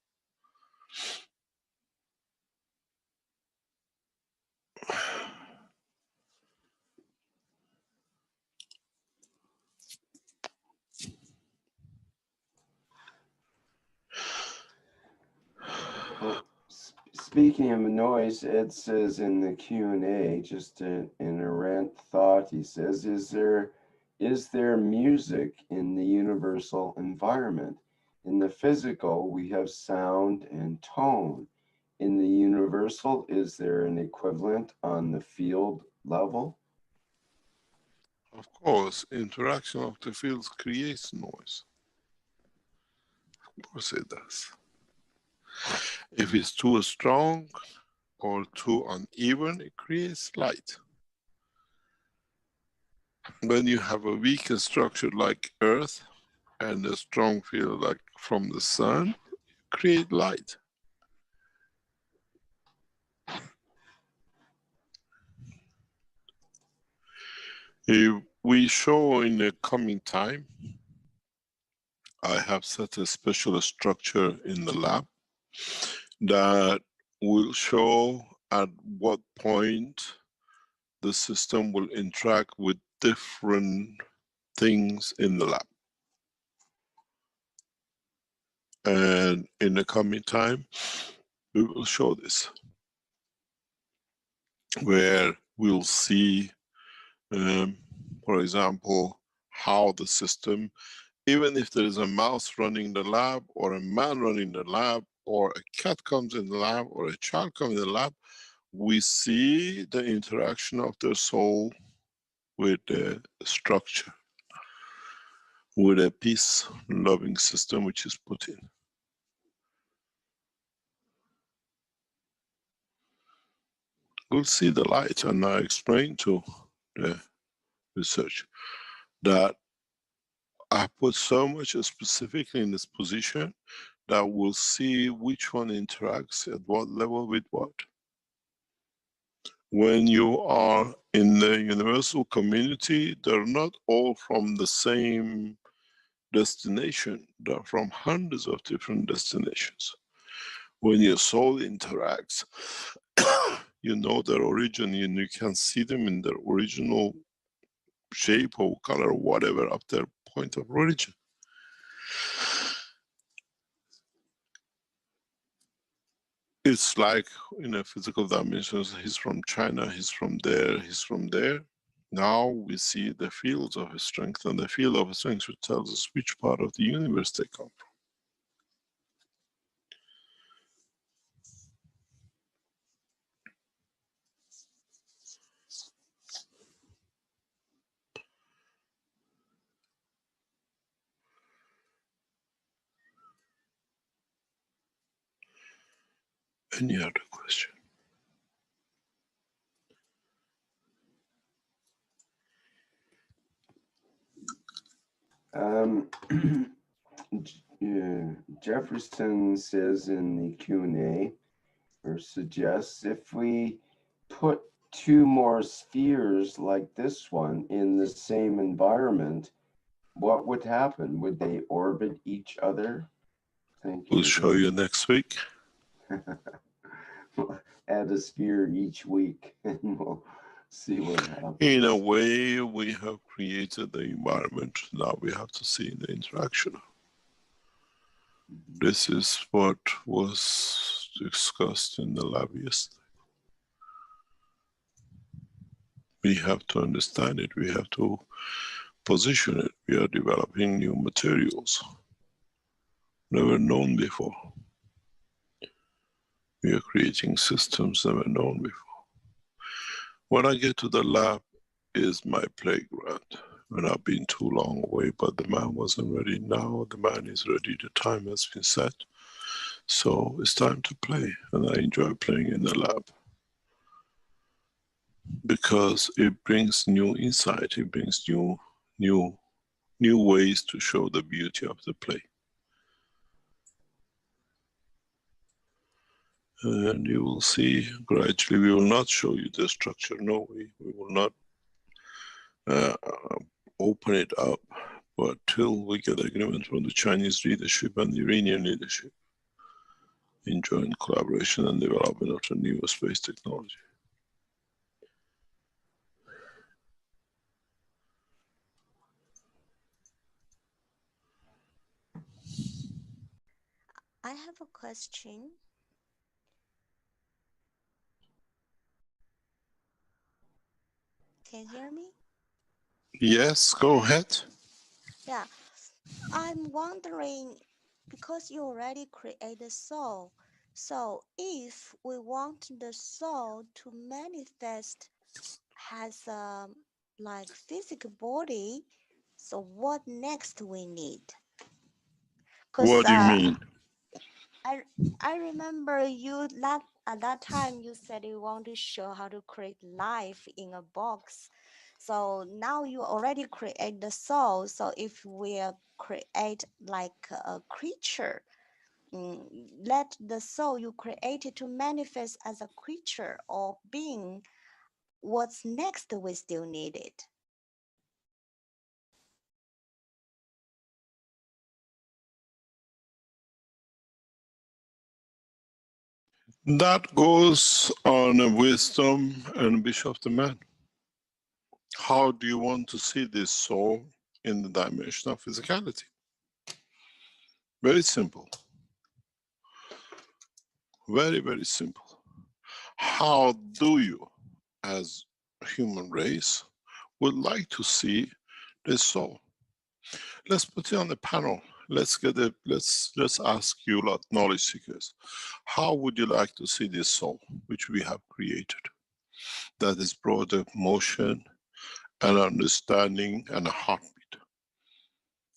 Well, speaking of noise, Ed says in the Q&A, just in a rant thought, he says, is there music in the universal environment? In the physical, we have sound and tone. In the universal, is there an equivalent on the field level?
Of course, interaction of the fields creates noise. Of course it does. If it's too strong or too uneven, it creates light. When you have a weak structure like Earth and a strong field like from the sun, create light. If we show in the coming time, I have set a special structure in the lab that will show at what point the system will interact with different things in the lab. And in the coming time, we will show this, where we'll see, for example, how the system, even if there is a mouse running the lab, or a man running the lab, or a cat comes in the lab, or a child comes in the lab, we see the interaction of the soul with the structure, with a peace-loving system which is put in. We'll see the light, and I explained to the research that I put so much specifically in this position that we'll see which one interacts at what level with what. When you are in the universal community, they're not all from the same destination. They're from hundreds of different destinations. When your soul interacts, you know their origin, and you can see them in their original shape or color, whatever, of their point of origin. It's like in a physical dimensions, he's from China, he's from there, he's from there. Now we see the fields of strength, and the field of strength which tells us which part of the universe they come from. Any other question?
Jefferson says in the Q&A, or suggests, if we put two more spheres like this one in the same environment, what would happen? Would they orbit each other? Thank you.
We'll show you next week.
We'll add a sphere each week and we'll see what happens.
In a way, we have created the environment. Now we have to see the interaction. This is what was discussed in the lab yesterday. We have to understand it. We have to position it. We are developing new materials, never known before. We are creating systems never known before. When I get to the lab is my playground. When I've been too long away, but the man wasn't ready. Now the man is ready. The time has been set. So it's time to play. And I enjoy playing in the lab, because it brings new insight. It brings new ways to show the beauty of the play. And you will see gradually, we will not show you the structure. No, we will not open it up, but till we get agreement from the Chinese leadership and the Iranian leadership in joint collaboration and development of the new space technology.
I have a question. Can you hear me?
Yes, go ahead.
Yeah, I'm wondering, because you already created the soul, so if we want the soul to manifest as a like physical body, so what next we need?
What do you mean?
I remember you at that time you said you want to show how to create life in a box. So now you already create the soul. So if we create like a creature, let the soul you created to manifest as a creature or being, what's next we still need it?
That goes on wisdom and wish of the man. How do you want to see this soul in the dimension of physicality? Very simple. Very, very simple. How do you, as a human race, would like to see the soul? Let's put it on the panel. Let's ask you lot, knowledge seekers. How would you like to see this soul, which we have created, that is brought of motion and understanding and a heartbeat?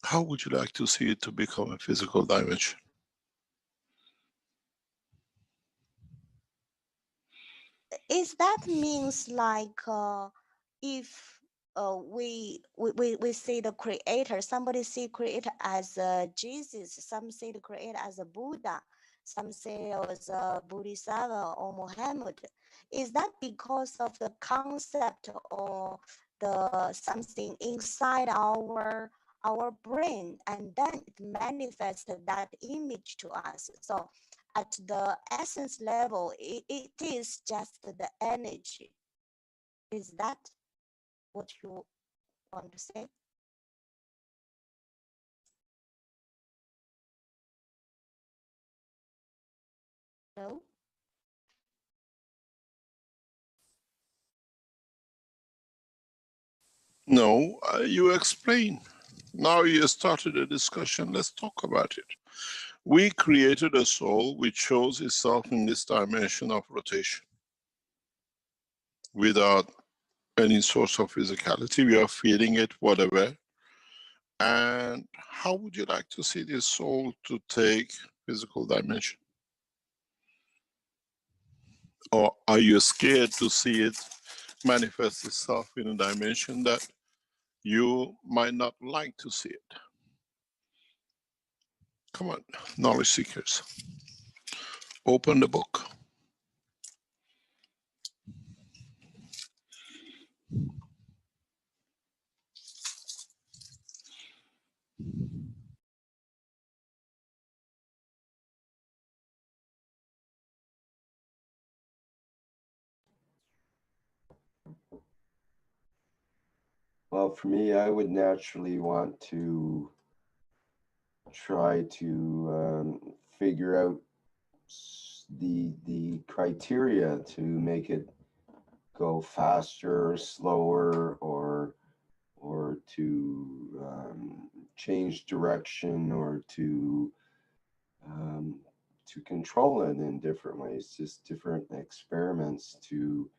How would you like to see it to become a physical dimension?
Is that means like if we see the creator, somebody see creator as Jesus, some see the creator as a Buddha, some say as a Bodhisattva or Muhammad. Is that because of the concept or the something inside our brain, and then it manifests that image to us? So at the essence level, it is just the energy. Is that what you want to say? No?
No, you explain. Now you started a discussion, let's talk about it. We created a soul which shows itself in this dimension of rotation. Without any source of physicality, we are feeling it, whatever. And how would you like to see this soul to take physical dimension? Or are you scared to see it manifest itself in a dimension that you might not like to see it? Come on, knowledge seekers. Open the book.
Well, for me, I would naturally want to try to figure out the criteria to make it go faster or slower, or to change direction, or to control it in different ways, just different experiments to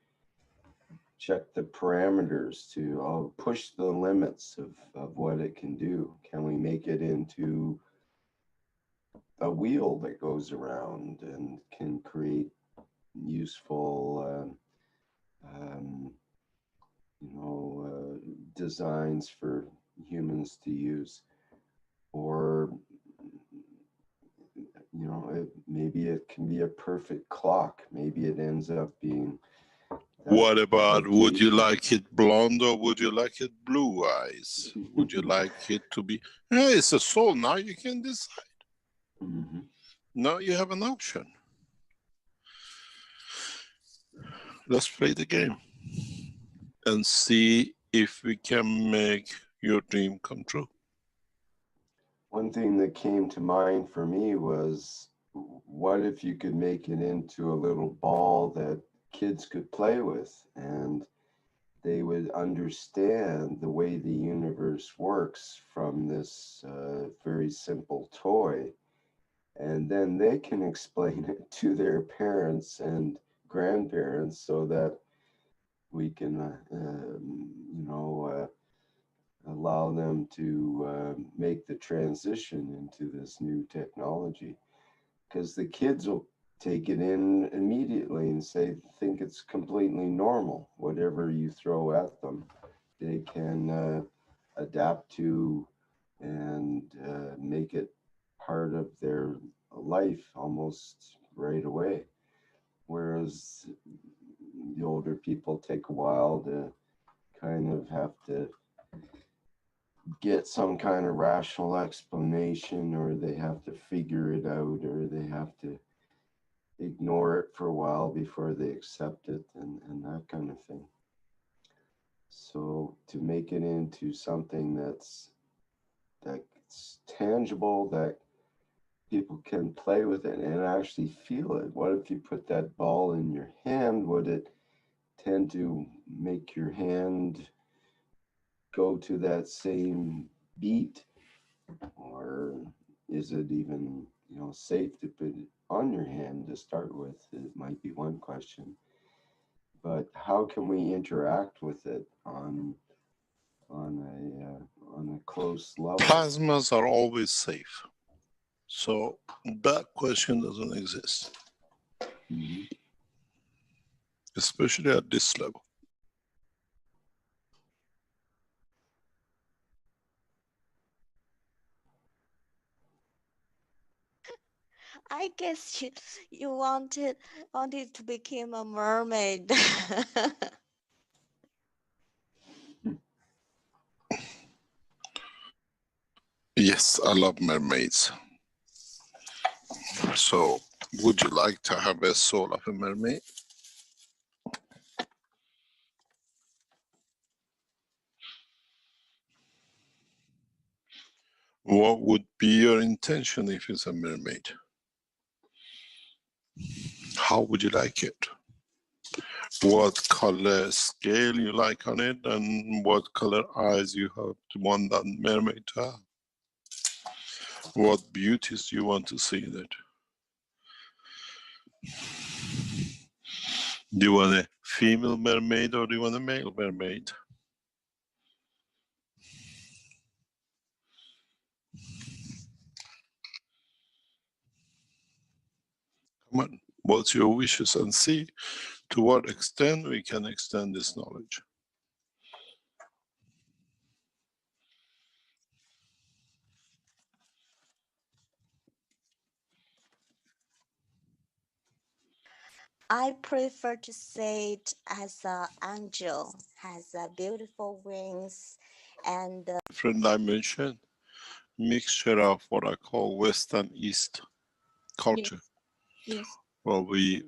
check the parameters, to push the limits of what it can do. Can we make it into a wheel that goes around and can create useful designs for humans to use? Or maybe it can be a perfect clock. Maybe it ends up being.
What about, would you like it blonde or would you like it blue eyes? Would you like it to be, it's a soul, now you can decide.
Mm-hmm.
Now you have an option. Let's play the game and see if we can make your dream come true.
One thing that came to mind for me was, what if you could make it into a little ball that kids could play with, and they would understand the way the universe works from this very simple toy, and then they can explain it to their parents and grandparents, so that we can allow them to make the transition into this new technology. Because the kids will take it in immediately and think it's completely normal. Whatever you throw at them, they can adapt to and make it part of their life almost right away. Whereas the older people take a while to kind of have to get some kind of rational explanation, or they have to figure it out, or they have to ignore it for a while before they accept it and that kind of thing. So to make it into something that's tangible, that people can play with it and actually feel it. What if you put that ball in your hand? Would it tend to make your hand go to that same beat? Or is it even, safe to put it on your hand to start with? It might be one question. But how can we interact with it on a close level?
Plasmas are always safe. So that question doesn't exist.
Mhm.
Especially at this level.
I guess you wanted to become a mermaid.
Yes, I love mermaids. So would you like to have a soul of a mermaid? What would be your intention if it's a mermaid? How would you like it? What color scale you like on it, and what color eyes you have to want that mermaid to have? What beauties do you want to see in it? Do you want a female mermaid or do you want a male mermaid? Come on, what's your wishes, and see to what extent we can extend this knowledge.
I prefer to say it as an angel, has beautiful wings and
Different dimension, mixture of what I call West and East culture.
yes.
What we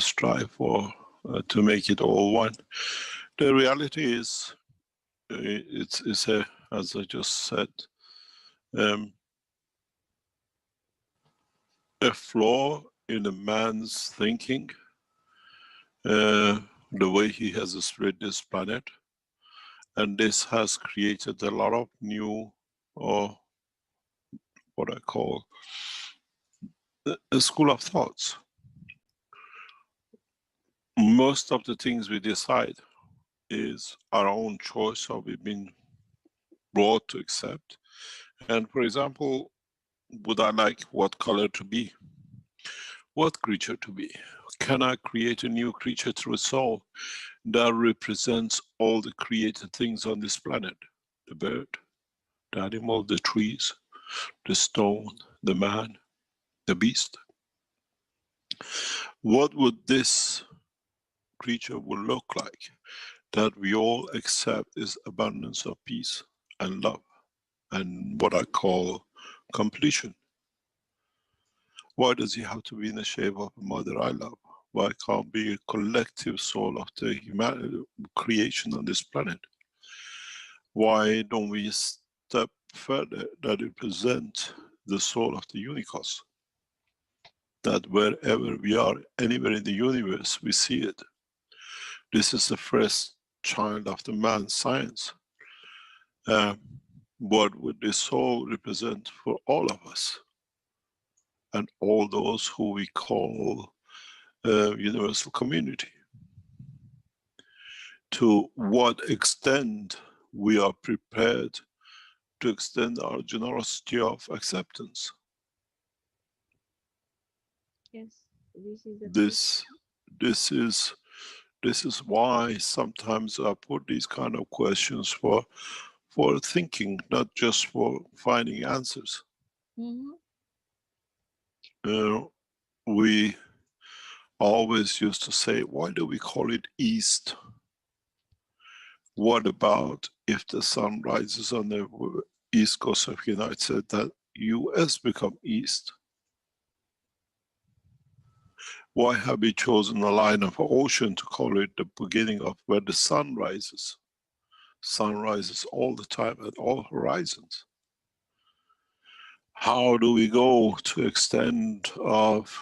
strive for to make it all one. The reality is, it's a, as I just said, a flaw in a man's thinking, the way he has spread this planet, and this has created a lot of new, or what I call a school of thoughts. Most of the things we decide is our own choice, or we've been brought to accept. And for example, would I like what color to be? What creature to be? Can I create a new creature through a soul that represents all the created things on this planet? The bird, the animal, the trees, the stone, the man, the beast. What would this creature would look like that we all accept is abundance of peace and love and what I call completion? Why does he have to be in the shape of a mother I love? Why can't be a collective soul of the humanity, creation on this planet? Why don't we step further that represent the soul of the universe? That wherever we are, anywhere in the universe, we see it. This is the first child of the man science. What would this soul represent for all of us? And all those who we call universal community. To what extent we are prepared to extend our generosity of acceptance.
Yes, this is
This is why sometimes I put these kind of questions for thinking, not just for finding answers. We always used to say, why do we call it East? What about if the sun rises on the east coast of the United States, that US become East? Why have we chosen a line of ocean to call it the beginning of where the sun rises? Sun rises all the time at all horizons. How do we go to extent of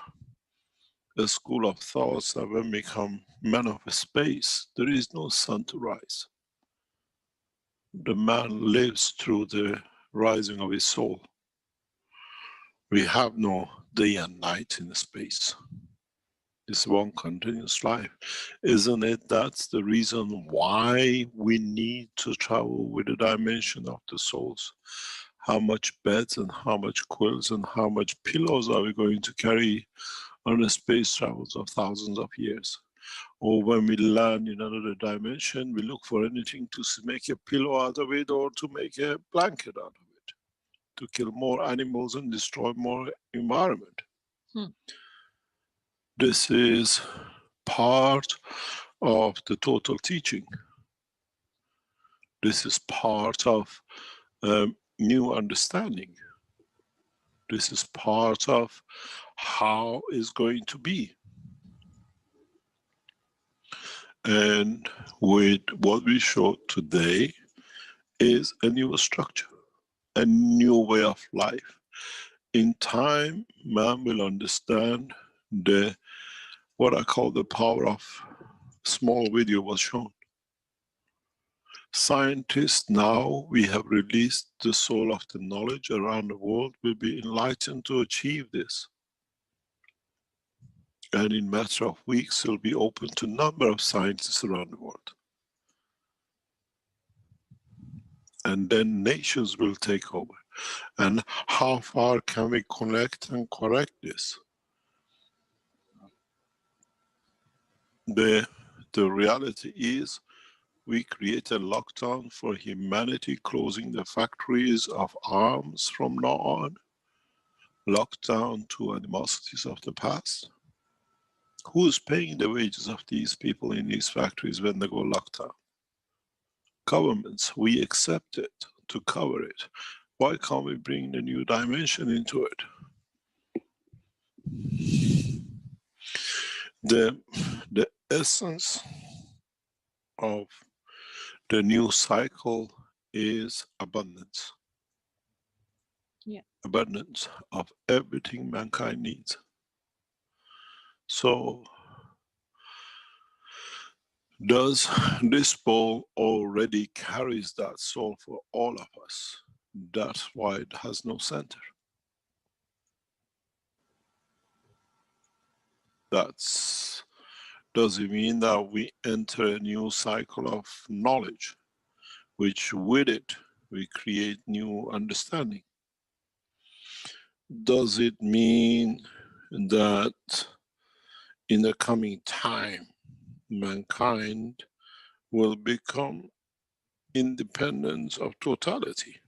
a school of thoughts that when we become men of space, there is no sun to rise? The man lives through the rising of his soul. We have no day and night in space. It's one continuous life. Isn't it? That's the reason why we need to travel with the dimension of the souls. How much beds and how much quilts and how much pillows are we going to carry on the space travels of thousands of years? Or when we land in another dimension, we look for anything to make a pillow out of it or to make a blanket out of it, to kill more animals and destroy more environment. This is part of the total teaching. This is part of new understanding. This is part of how it's going to be. And with what we showed today is a new structure, a new way of life. In time, man will understand what I call the power of small video was shown. Scientists now, we have released the soul of the knowledge around the world, will be enlightened to achieve this. And in a matter of weeks, it'll be open to a number of scientists around the world. And then nations will take over. And how far can we connect and correct this? The reality is we create a lockdown for humanity, closing the factories of arms from now on, lockdown to animosities of the past. Who is paying the wages of these people in these factories when they go lockdown? Governments. We accept it to cover it. Why can't we bring the new dimension into it? The essence of the new cycle is abundance.
Yeah.
Abundance of everything mankind needs. So, does this bowl already carries that soul for all of us? That's why it has no center. Does it mean that we enter a new cycle of knowledge, which with it we create new understanding? Does it mean that in the coming time, mankind will become independent of totality?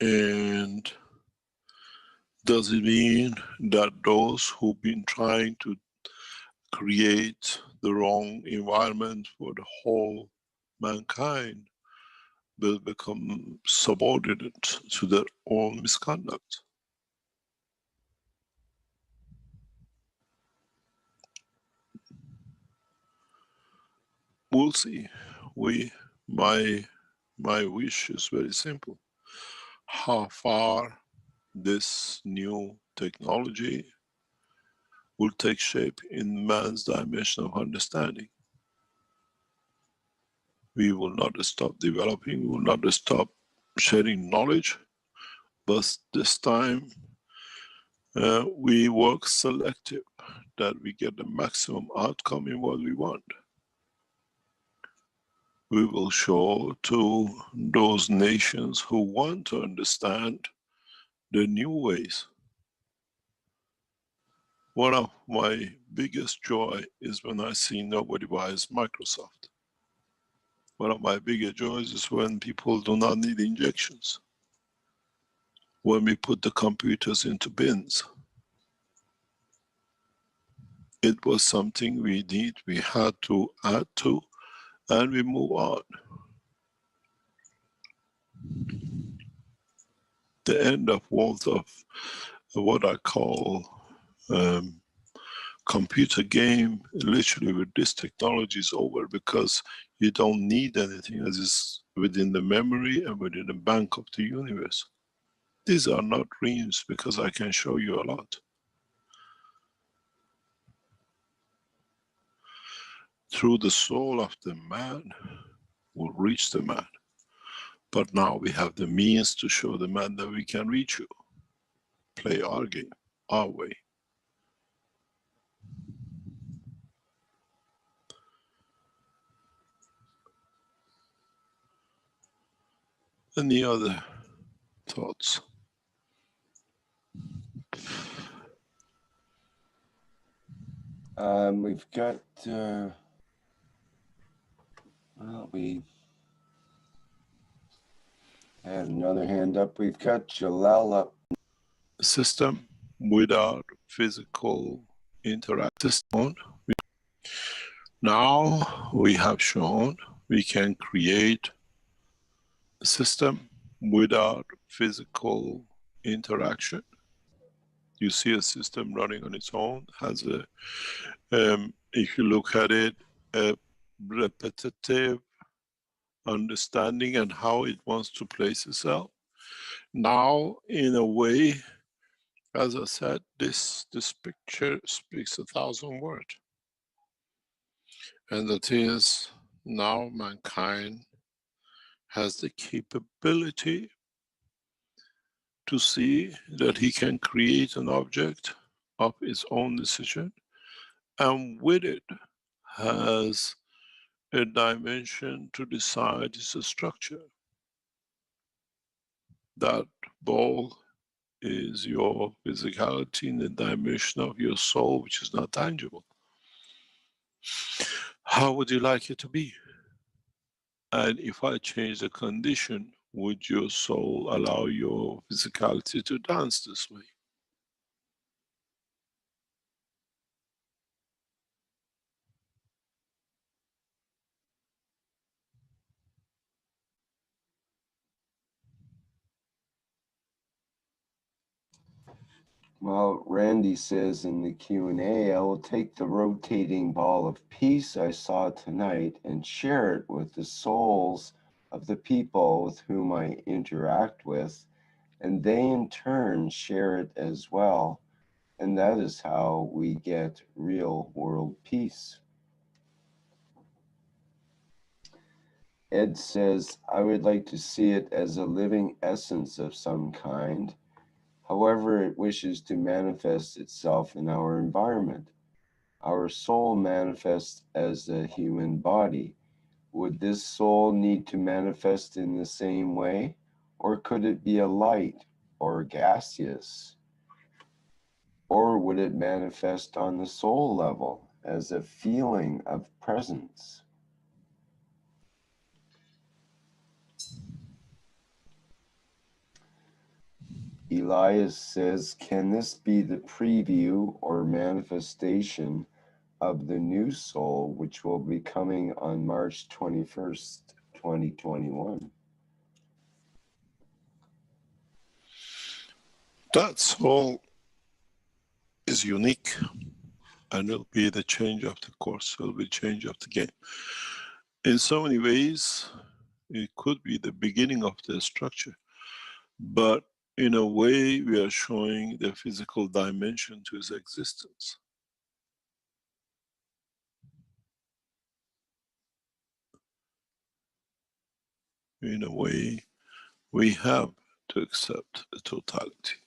And does it mean that those who've been trying to create the wrong environment for the whole mankind will become subordinate to their own misconduct? We'll see. My wish is very simple. How far this new technology will take shape in man's dimension of understanding. We will not stop developing, we will not stop sharing knowledge, but this time we work selective, that we get the maximum outcome in what we want. We will show to those nations who want to understand the new ways. One of my biggest joy is when I see nobody buys Microsoft. One of my biggest joys is when people do not need injections. When we put the computers into bins. It was something we need, we had to add to, and we move on. The end of world of what I call computer game. Literally with this technology is over, because you don't need anything as is within the memory and within the bank of the universe. These are not dreams, because I can show you a lot. Through the soul of the man will reach the man. But now we have the means to show the man that we can reach you. Play our game, our way. Any other thoughts?
We've got, well, we had another hand up. We've got Jalal up.
System without physical interaction. Now we have shown we can create a system without physical interaction. You see a system running on its own, has a, if you look at it, a repetitive understanding and how it wants to place itself. Now, in a way, as I said, this picture speaks 1,000 words. And that is, now mankind has the capability to see that he can create an object of his own decision, and with it has a dimension to decide its structure. That ball is your physicality in the dimension of your soul, which is not tangible. How would you like it to be? And if I change the condition, would your soul allow your physicality to dance this way?
Well, Randy says in the Q&A, I will take the rotating ball of peace I saw tonight and share it with the souls of the people with whom I interact with, and they in turn share it as well. And that is how we get real world peace. Ed says, I would like to see it as a living essence of some kind, however it wishes to manifest itself in our environment. Our soul manifests as a human body. Would this soul need to manifest in the same way? Or could it be a light or gaseous? Or would it manifest on the soul level as a feeling of presence? Elias says, can this be the preview or manifestation of the new soul, which will be coming on March 21st, 2021?
That soul is unique, and it'll be the change of the course, it'll be change of the game. In so many ways, it could be the beginning of the structure, but in a way, we are showing the physical dimension to its existence. In a way, we have to accept the totality.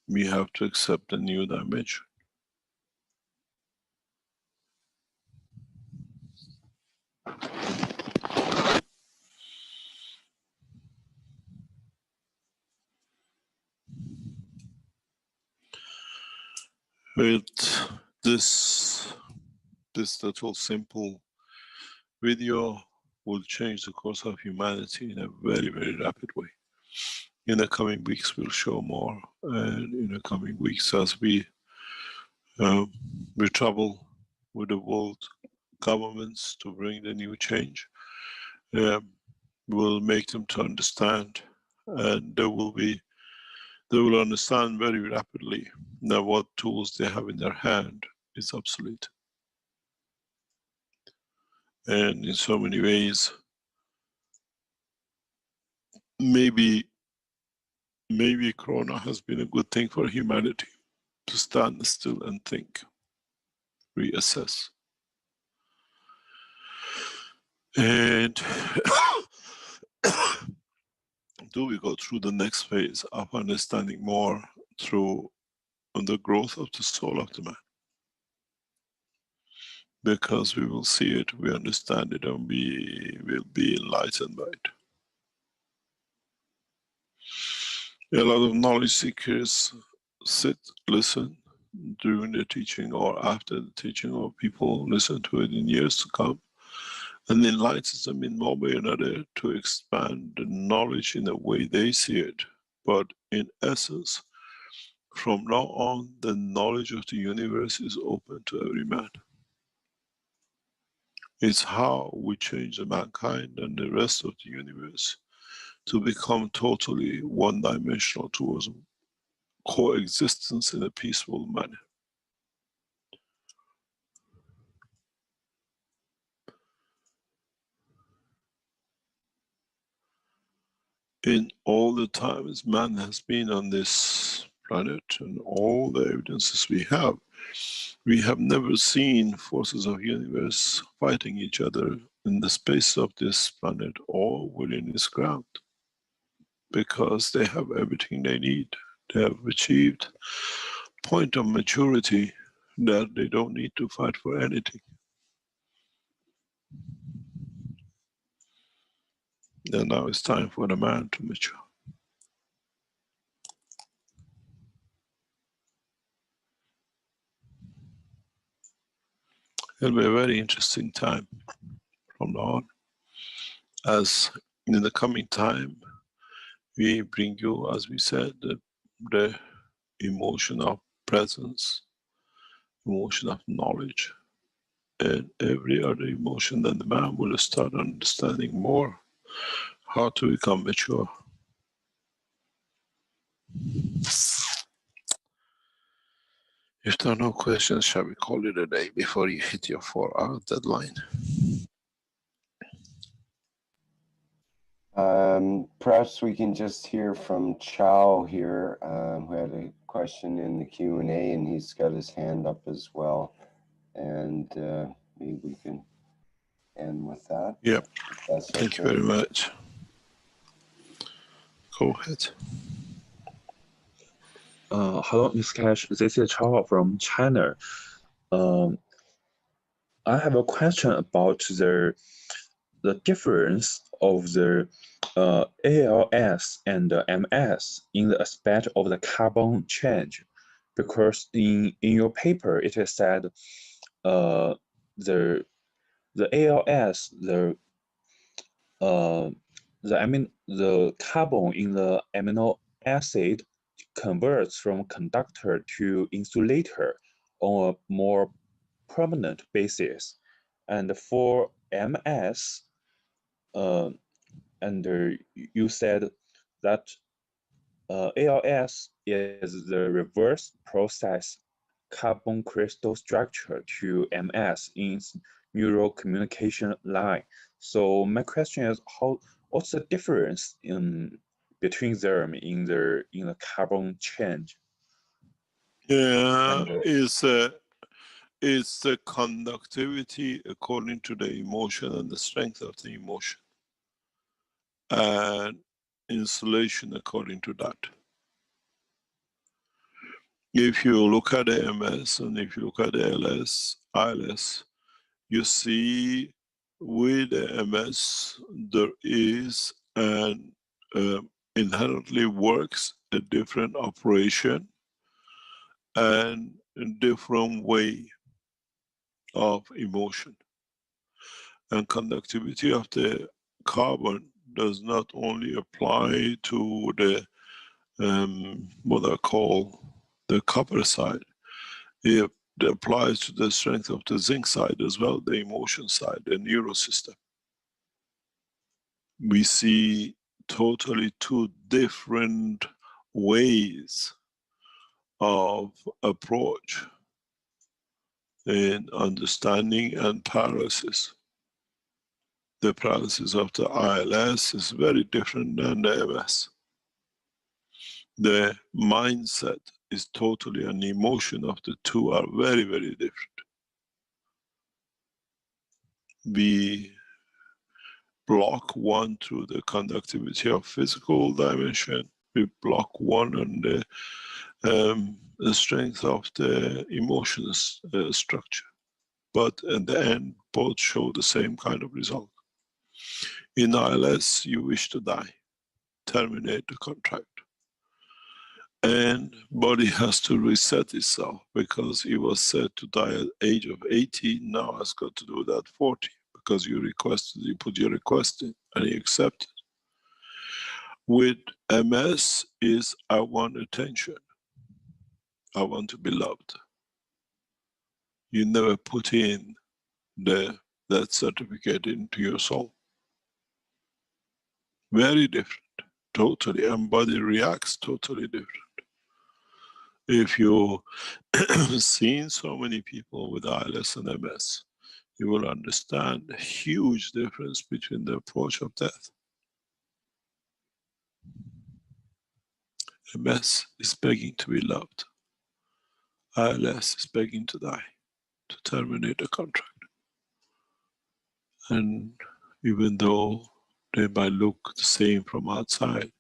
We have to accept a new dimension. With this little simple video will change the course of humanity in a very, very rapid way. In the coming weeks, we'll show more, and in the coming weeks, as we travel with the world governments to bring the new change, we'll make them to understand, and there will be they will understand very rapidly that what tools they have in their hand is obsolete. And in so many ways, maybe Corona has been a good thing for humanity to stand still and think, reassess. And do we go through the next phase of understanding more through the growth of the soul of the man? Because we will see it, we understand it, and we will be enlightened by it. A lot of knowledge seekers sit, listen during the teaching or after the teaching, or people listen to it in years to come, and enlightens them in one way or another to expand the knowledge in the way they see it. But in essence, from now on, the knowledge of the universe is open to every man. It's how we change the mankind and the rest of the universe to become totally one-dimensional towards coexistence in a peaceful manner. In all the times man has been on this planet and all the evidences we have never seen forces of universe fighting each other in the space of this planet or within its ground, because they have everything they need. They have achieved a point of maturity that they don't need to fight for anything. And now it's time for the man to mature. It'll be a very interesting time from now on, as in the coming time, we bring you, as we said, the emotion of presence, emotion of knowledge, and every other emotion, then the man will start understanding more how to become mature. If there are no questions, shall we call it a day before you hit your 4-hour deadline?
Perhaps we can just hear from Chow here, who had a question in the Q&A, and he's got his hand up as well. And maybe we can end with that.
Yep. Thank you very much. Go ahead.
Hello, Ms. Cash. This is Chao from China. I have a question about the difference of the ALS and the MS in the aspect of the carbon change, because in your paper it is said the ALS the carbon in the amino acid converts from conductor to insulator on a more permanent basis, and for MS, you said that ALS is the reverse process carbon crystal structure to MS in neural communication line. So my question is, what's the difference between them in the carbon change?
Yeah, it's the conductivity according to the emotion and the strength of the emotion, and insulation according to that. If you look at the MS and if you look at the ILS, you see with the MS there is an inherently works a different operation and a different way of emotion. And conductivity of the carbon does not only apply to the what I call the copper side, it applies to the strength of the zinc side as well, the emotion side, the neural system. We see totally two different ways of approach in understanding and paralysis. The paralysis of the ILS is very different than the MS. The mindset is totally, and the emotion of the two are very, very different. We block one through the conductivity of physical dimension. We block one on the strength of the emotional structure. But in the end, both show the same kind of result. In ILS, you wish to die, terminate the contract. And body has to reset itself because it was said to die at the age of 80, now has got to do that at 40 because you requested, you put your request in and he accepted. With MS is I want attention. I want to be loved. You never put in that certificate into your soul. Very different, totally, and body reacts totally different. If you've seen so many people with ILS and MS, you will understand the huge difference between the approach of death. MS is begging to be loved. ILS is begging to die, to terminate the contract. And even though they might look the same from outside,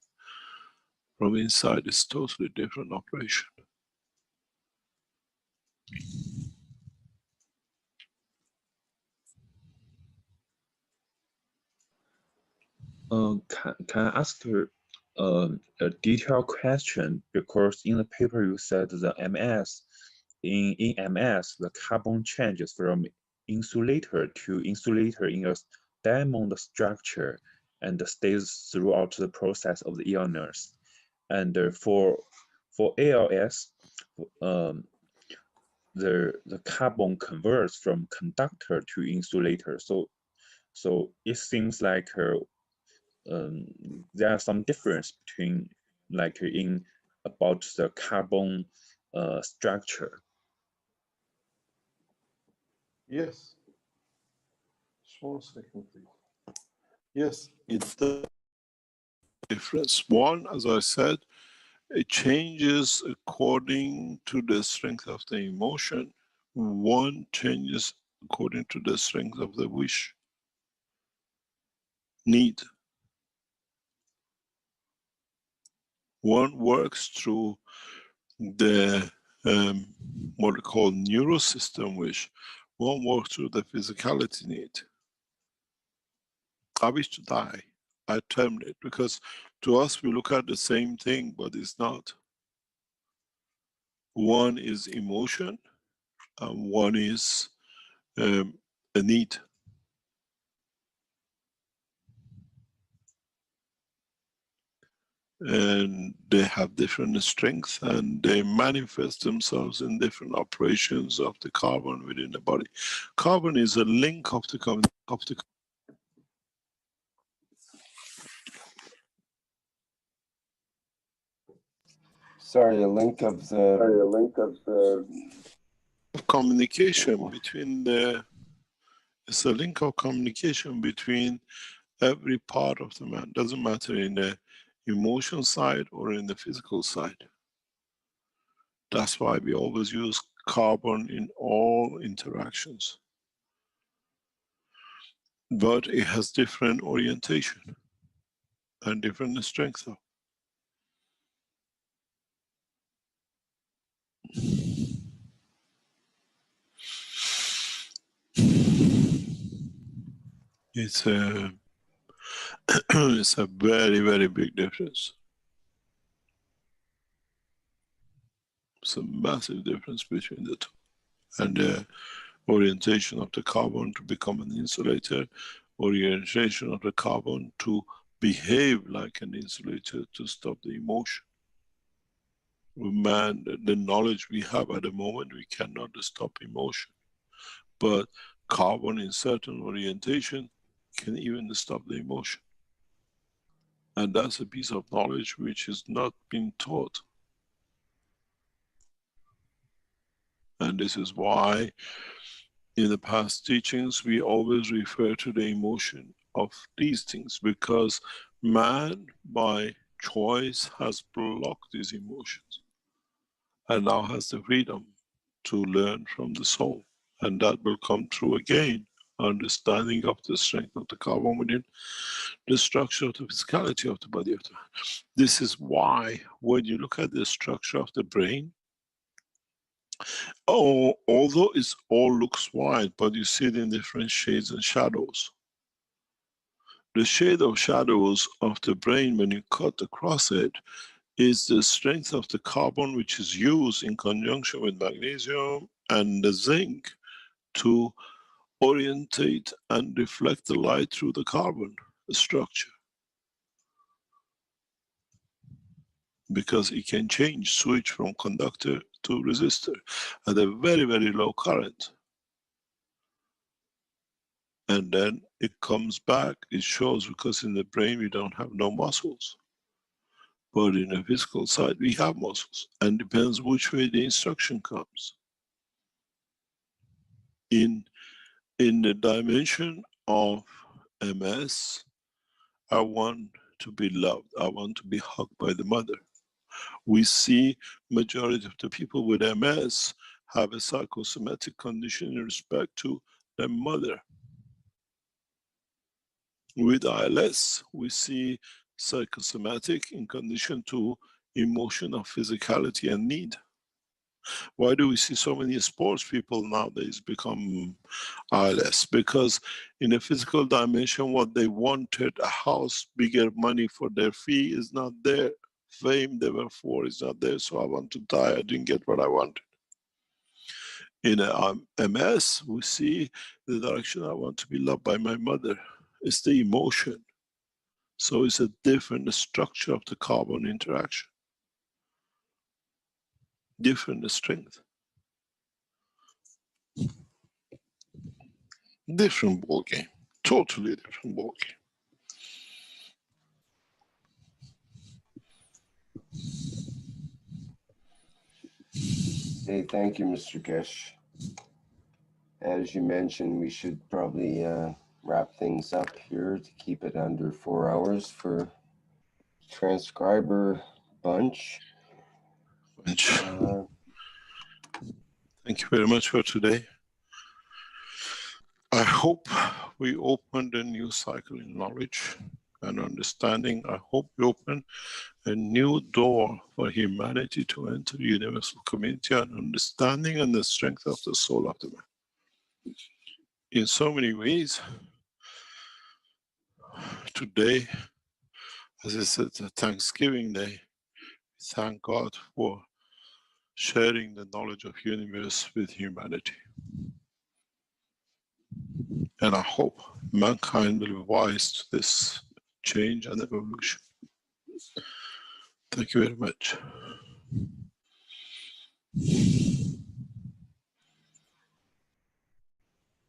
from inside it's totally different operation.
Can I ask you a detailed question? Because in the paper you said the MS, in MS, the carbon changes from insulator to insulator in a diamond structure and stays throughout the process of the illness. And for ALS, the carbon converts from conductor to insulator. So it seems like there are some difference between like in about the carbon structure.
Yes. Just 1 second, please. Yes, it's the difference. One, as I said, it changes according to the strength of the emotion. One changes according to the strength of the wish, need. One works through the what we call neurosystem wish. One works through the physicality need. I wish to die. I terminate, because to us we look at the same thing, but it's not. One is emotion, and one is a need. And they have different strengths, and they manifest themselves in different operations of the carbon within the body. Carbon is a link of the
Sorry, a link of the
communication between it's a link of communication between every part of the man. Doesn't matter in the emotion side or in the physical side. That's why we always use carbon in all interactions. But it has different orientation and different strength. It's a it's a very, very big difference. It's a massive difference between the two. And the orientation of the carbon to become an insulator, orientation of the carbon to behave like an insulator to stop the emotion. Man, the knowledge we have at the moment, we cannot stop emotion. But carbon in certain orientation can even stop the emotion. And that's a piece of knowledge which is not being taught. And this is why in the past teachings, we always refer to the emotion of these things, because man, by choice, has blocked these emotions and now has the freedom to learn from the soul. And that will come through again, understanding of the strength of the carbon within, the structure of the physicality of the body of the man. This is why when you look at the structure of the brain, although it all looks white, but you see it in different shades and shadows. The shade of shadows of the brain, when you cut across it, is the strength of the carbon which is used in conjunction with magnesium and the zinc to orientate and reflect the light through the carbon structure. Because it can change, switch from conductor to resistor at a very, very low current. And then it comes back, it shows, because in the brain we don't have no muscles. But in the physical side we have muscles, and depends which way the instruction comes. In the dimension of MS, I want to be loved, I want to be hugged by the mother. We see majority of the people with MS have a psychosomatic condition in respect to their mother. With ILS, we see psychosomatic in condition to emotion of physicality and need. Why do we see so many sports people nowadays become ILS? Because in a physical dimension, what they wanted, a house, bigger money for their fee, is not there. Fame they were for is not there, so I want to die, I didn't get what I wanted. In a MS, we see the direction, I want to be loved by my mother. It's the emotion. So it's a different structure of the carbon interaction. Different strength. Different ball game. Totally different ball game.
Hey, thank you, Mr. Keshe. As you mentioned, we should probably wrap things up here to keep it under 4 hours for transcriber bunch.
Thank you very much for today. I hope we opened a new cycle in knowledge and understanding. I hope we open a new door for humanity to enter the universal community and understanding and the strength of the soul of the man. In so many ways, today, as I said, a Thanksgiving Day, thank God for sharing the knowledge of universe with humanity. And I hope mankind will be wise to this change and evolution. Thank you very much.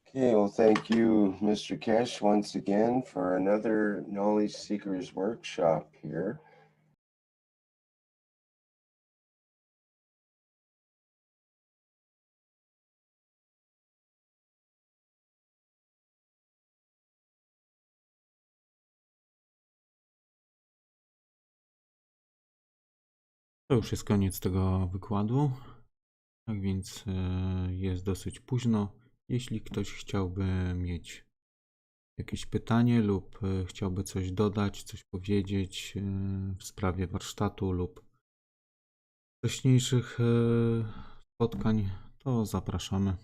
Okay, well, thank you, Mr. Keshe, once again for another Knowledge Seekers workshop here.
To już jest koniec tego wykładu. Tak więc jest dosyć późno. Jeśli ktoś chciałby mieć jakieś pytanie lub chciałby coś dodać, coś powiedzieć w sprawie warsztatu lub wcześniejszych spotkań, to zapraszamy.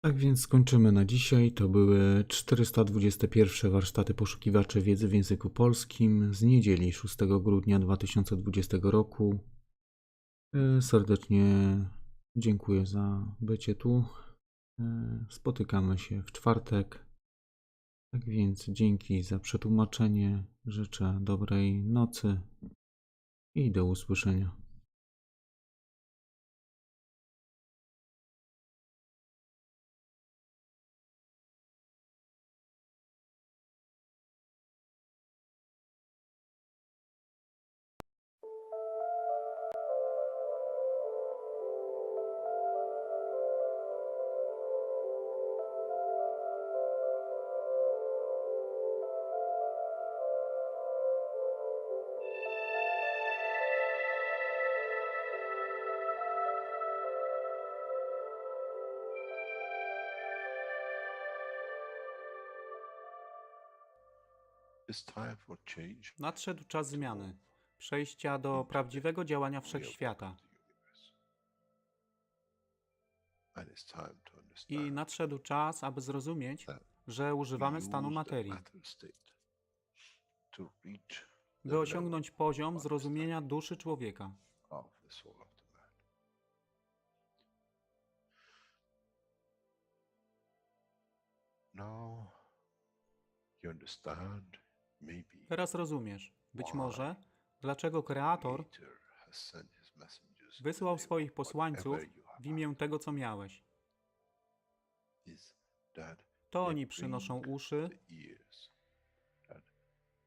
Tak więc skończymy na dzisiaj. To były 421 warsztaty poszukiwaczy wiedzy w języku polskim z niedzieli 6 grudnia 2020 roku. Serdecznie dziękuję za bycie tu. Spotykamy się w czwartek. Tak więc dzięki za przetłumaczenie. Życzę dobrej nocy i do usłyszenia.
It's time for change.
Nadszedł czas zmiany, przejścia do prawdziwego działania wszechświata.
And it's time to
I
understand
nadszedł czas, aby zrozumieć, że używamy stanu materii,
to reach
by osiągnąć poziom zrozumienia duszy człowieka.
of the soul of the man. Now you understand maybe
Teraz rozumiesz, być może, dlaczego Kreator
Creator has sent his messengers
wysłał
to say
swoich posłańców
whatever you have
w imię tego, co miałeś.
is that
To
they
oni przynoszą
bring
uszy,
the ears, that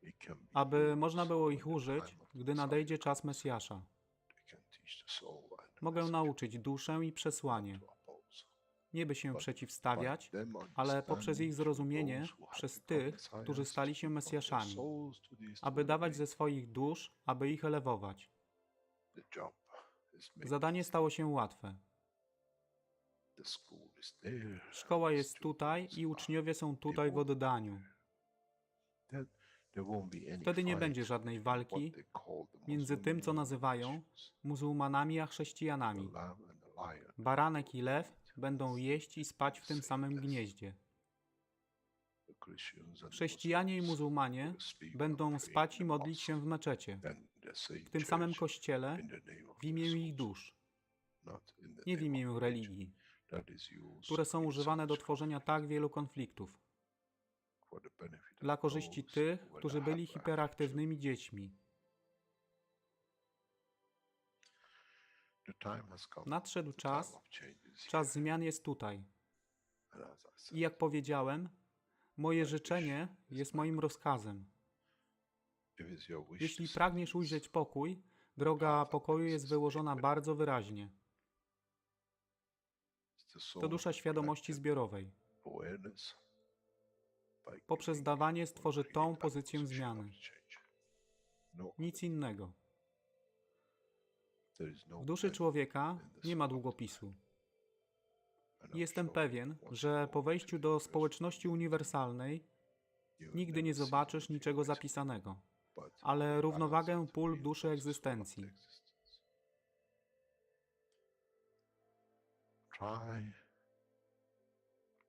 it can be
aby
used
można było ich
when the
użyć,
time of the
gdy
Messiah
nadejdzie czas
comes.
Mesjasza.
They can teach the soul and the
Mogę
message
nauczyć duszę i przesłanie,
to oppose.
nie by się
But
przeciwstawiać,
by them
ale poprzez ich
understanding
zrozumienie
through those who have
przez
become
tych,
messiahs,
którzy stali się
from their
Mesjaszami,
souls to these
aby
to
dawać ze
elevate.
swoich dusz, aby ich elewować.
The job is made
Zadanie
easy.
stało się łatwe.
The school is there.
Szkoła
The
jest tutaj
students
i
are
uczniowie są tutaj w oddaniu.
there. There won't be any
Wtedy nie
fight
będzie żadnej
between
walki
what they call the
między tym, co
Muslim
nazywają
Christians,
muzułmanami a
the
chrześcijanami.
lamb and the lion.
Baranek i lew będą jeść i spać w tym samym gnieździe.
The Christians and the
Chrześcijanie i
Muslims
muzułmanie
will speak and
będą
pray
spać
in
i
the
modlić się w
mosque
meczecie,
and the same
w tym samym
church
kościele,
in the name of
w imię
their
ich
souls,
dusz,
not in the
nie w
name
imię
of
religii,
that is used
które
to
są
create
używane
so
do
much
tworzenia
conflict
tak wielu konfliktów,
for the benefit of
dla korzyści
those
tych,
who were
którzy
the
byli
hyperactive
hiperaktywnymi dziećmi.
children. The time has come.
Nadszedł
The time
czas,
of change is
czas
here.
zmian jest tutaj.
And as I
I
said,
jak powiedziałem, moje życzenie jest moim rozkazem.
if it's your wish
Jeśli
to
pragniesz
see
ujrzeć pokój, droga pokoju jest wyłożona bardzo wyraźnie.
the soul
To
of
dusza
the
świadomości
collective
zbiorowej.
awareness by
Poprzez
giving
dawanie
will
stworzy
create
tą
that
pozycję
position of
zmiany.
change. No,
Nic innego.
there is no
W duszy
pen
człowieka
in the
nie ma
soul of the
długopisu.
man. And I'm
Jestem
sure
pewien,
once
że
you
po
go
wejściu
into
do
universal
społeczności
community,
uniwersalnej
you will
nigdy nie
never see
zobaczysz
anything
niczego
except
zapisanego,
but
ale
the
równowagę
balance of the
pól
being
duszy
that is full of the
egzystencji.
existence. Try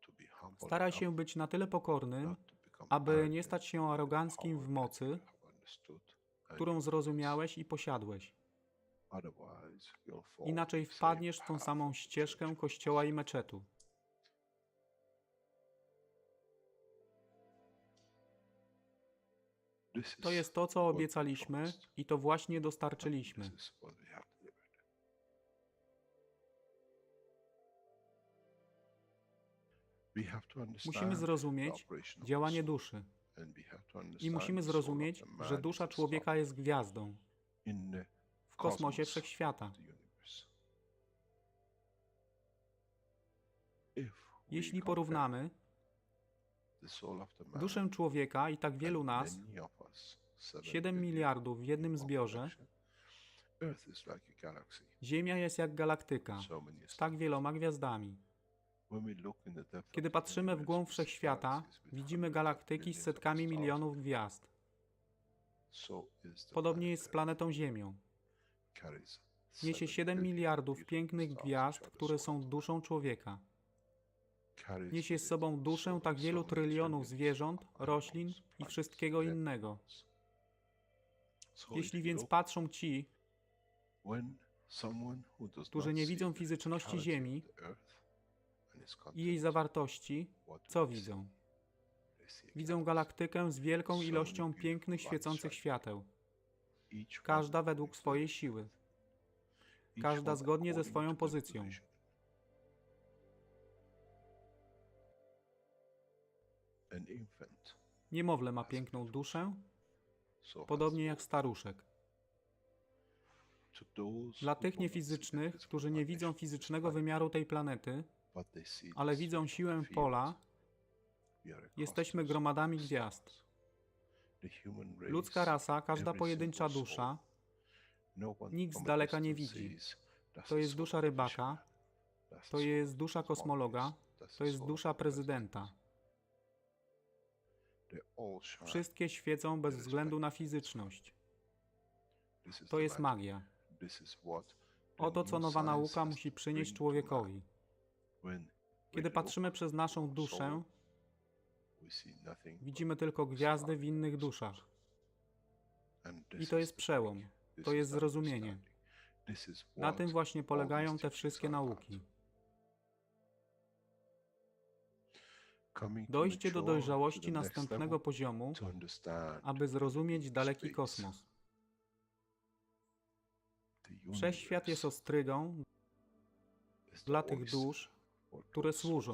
to be humble
Staraj
enough
się być na tyle pokornym,
not to become
aby nie
arrogant
stać się
in the
aroganckim
power
w
that
mocy,
you have understood and
którą
you
zrozumiałeś i posiadłeś.
otherwise you'll fall
Inaczej
in the same
wpadniesz w tą
path
samą
of the
ścieżkę
church.
kościoła i meczetu.
This
To
is
jest to, co
what we
obiecaliśmy
promised.
i to właśnie
This
dostarczyliśmy.
is what we have delivered. We have to
Musimy
understand the
zrozumieć
operation of the
działanie
soul,
duszy
and we have to
i
understand
musimy
the soul of
zrozumieć,
the
że
man
dusza
is a
człowieka
star
jest gwiazdą
in the
w kosmosie
cosmos
wszechświata.
of the universe. If we
Jeśli
compare
porównamy
the soul of the man
duszę człowieka i tak wielu
and
nas,
many of us,
7 miliardów w jednym zbiorze,
population, Earth is like a galaxy.
Ziemia jest jak galaktyka
So many
z tak
stars.
wieloma gwiazdami.
When we look in the depth
Kiedy
of the
patrzymy w
universe,
głąb
we see
wszechświata,
galaxies with
widzimy
hundreds of
galaktyki z
billions of
setkami
stars.
milionów gwiazd.
So is the
Podobnie
planet
jest z
Earth.
planetą Ziemią.
Carries
Niesie 7
billion
miliardów
beautiful
pięknych
stars,
gwiazd,
which are the
które
soul of
są
the
duszą człowieka. Niesie z sobą duszę tak wielu trylionów zwierząt, roślin i wszystkiego innego. Jeśli więc patrzą ci, którzy nie widzą fizyczności Ziemi i jej zawartości, co widzą? Widzą galaktykę z wielką ilością pięknych, świecących świateł. Każda według swojej siły. Każda zgodnie ze swoją pozycją. Niemowlę ma piękną duszę, podobnie jak staruszek. Dla tych niefizycznych, którzy nie widzą fizycznego wymiaru tej planety, ale widzą siłę pola, jesteśmy gromadami gwiazd. Ludzka rasa, każda pojedyncza dusza, nikt z daleka nie widzi. To jest dusza rybaka, to jest dusza kosmologa, to jest dusza prezydenta. Wszystkie świecą bez względu na fizyczność. To jest magia. Oto co nowa nauka musi przynieść człowiekowi. Kiedy patrzymy przez naszą duszę, widzimy tylko gwiazdy w innych duszach. I to jest przełom, to jest zrozumienie. Na tym właśnie polegają te wszystkie nauki. Dojście do dojrzałości następnego poziomu, aby zrozumieć daleki kosmos. Wszechświat jest ostrygą dla tych dusz, które służą.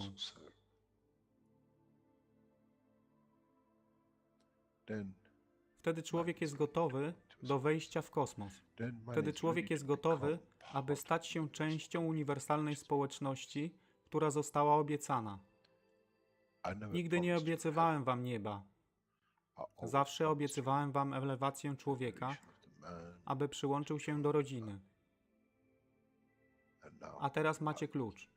Wtedy człowiek jest gotowy do wejścia w kosmos. Wtedy człowiek jest gotowy, aby stać się częścią uniwersalnej społeczności, która została obiecana. Nigdy nie obiecywałem wam nieba. Zawsze obiecywałem wam elewację człowieka, aby przyłączył się do rodziny. A teraz macie klucz.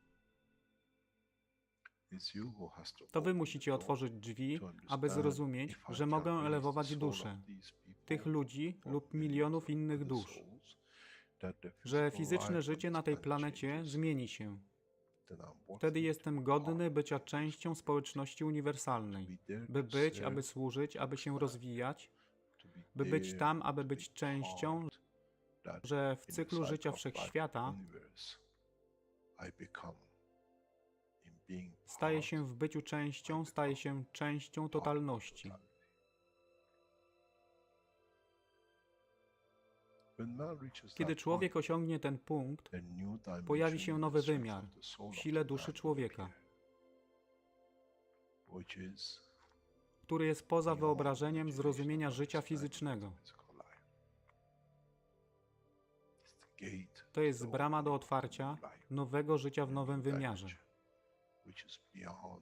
To wy musicie otworzyć drzwi, aby zrozumieć, że mogę elewować duszę tych ludzi lub milionów innych dusz. Że fizyczne życie na tej planecie zmieni się. Wtedy jestem godny bycia częścią społeczności uniwersalnej. By być, aby służyć, aby się rozwijać, by być tam, aby być częścią, że w cyklu życia wszechświata staje się w byciu częścią, staje się częścią totalności. Kiedy człowiek osiągnie ten punkt, pojawi się nowy wymiar w sile duszy człowieka, który jest poza wyobrażeniem zrozumienia życia fizycznego. To jest brama do otwarcia nowego życia w nowym wymiarze,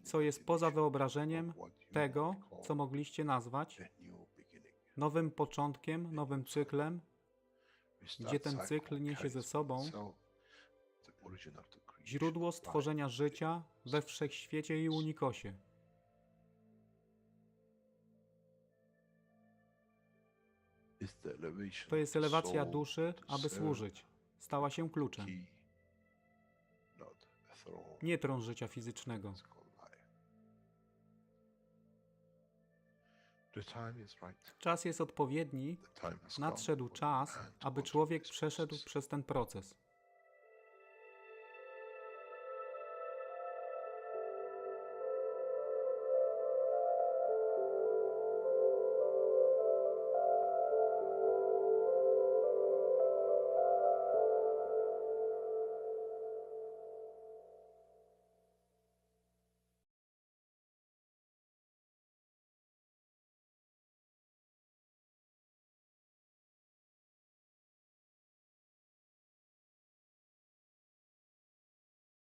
co jest poza wyobrażeniem tego, co mogliście nazwać nowym początkiem, nowym cyklem, gdzie ten cykl niesie ze sobą źródło stworzenia życia we wszechświecie i unikosie. To jest elewacja duszy, aby służyć. Stała się kluczem. Nie tron życia fizycznego. Czas jest odpowiedni, nadszedł czas, aby człowiek przeszedł przez ten proces.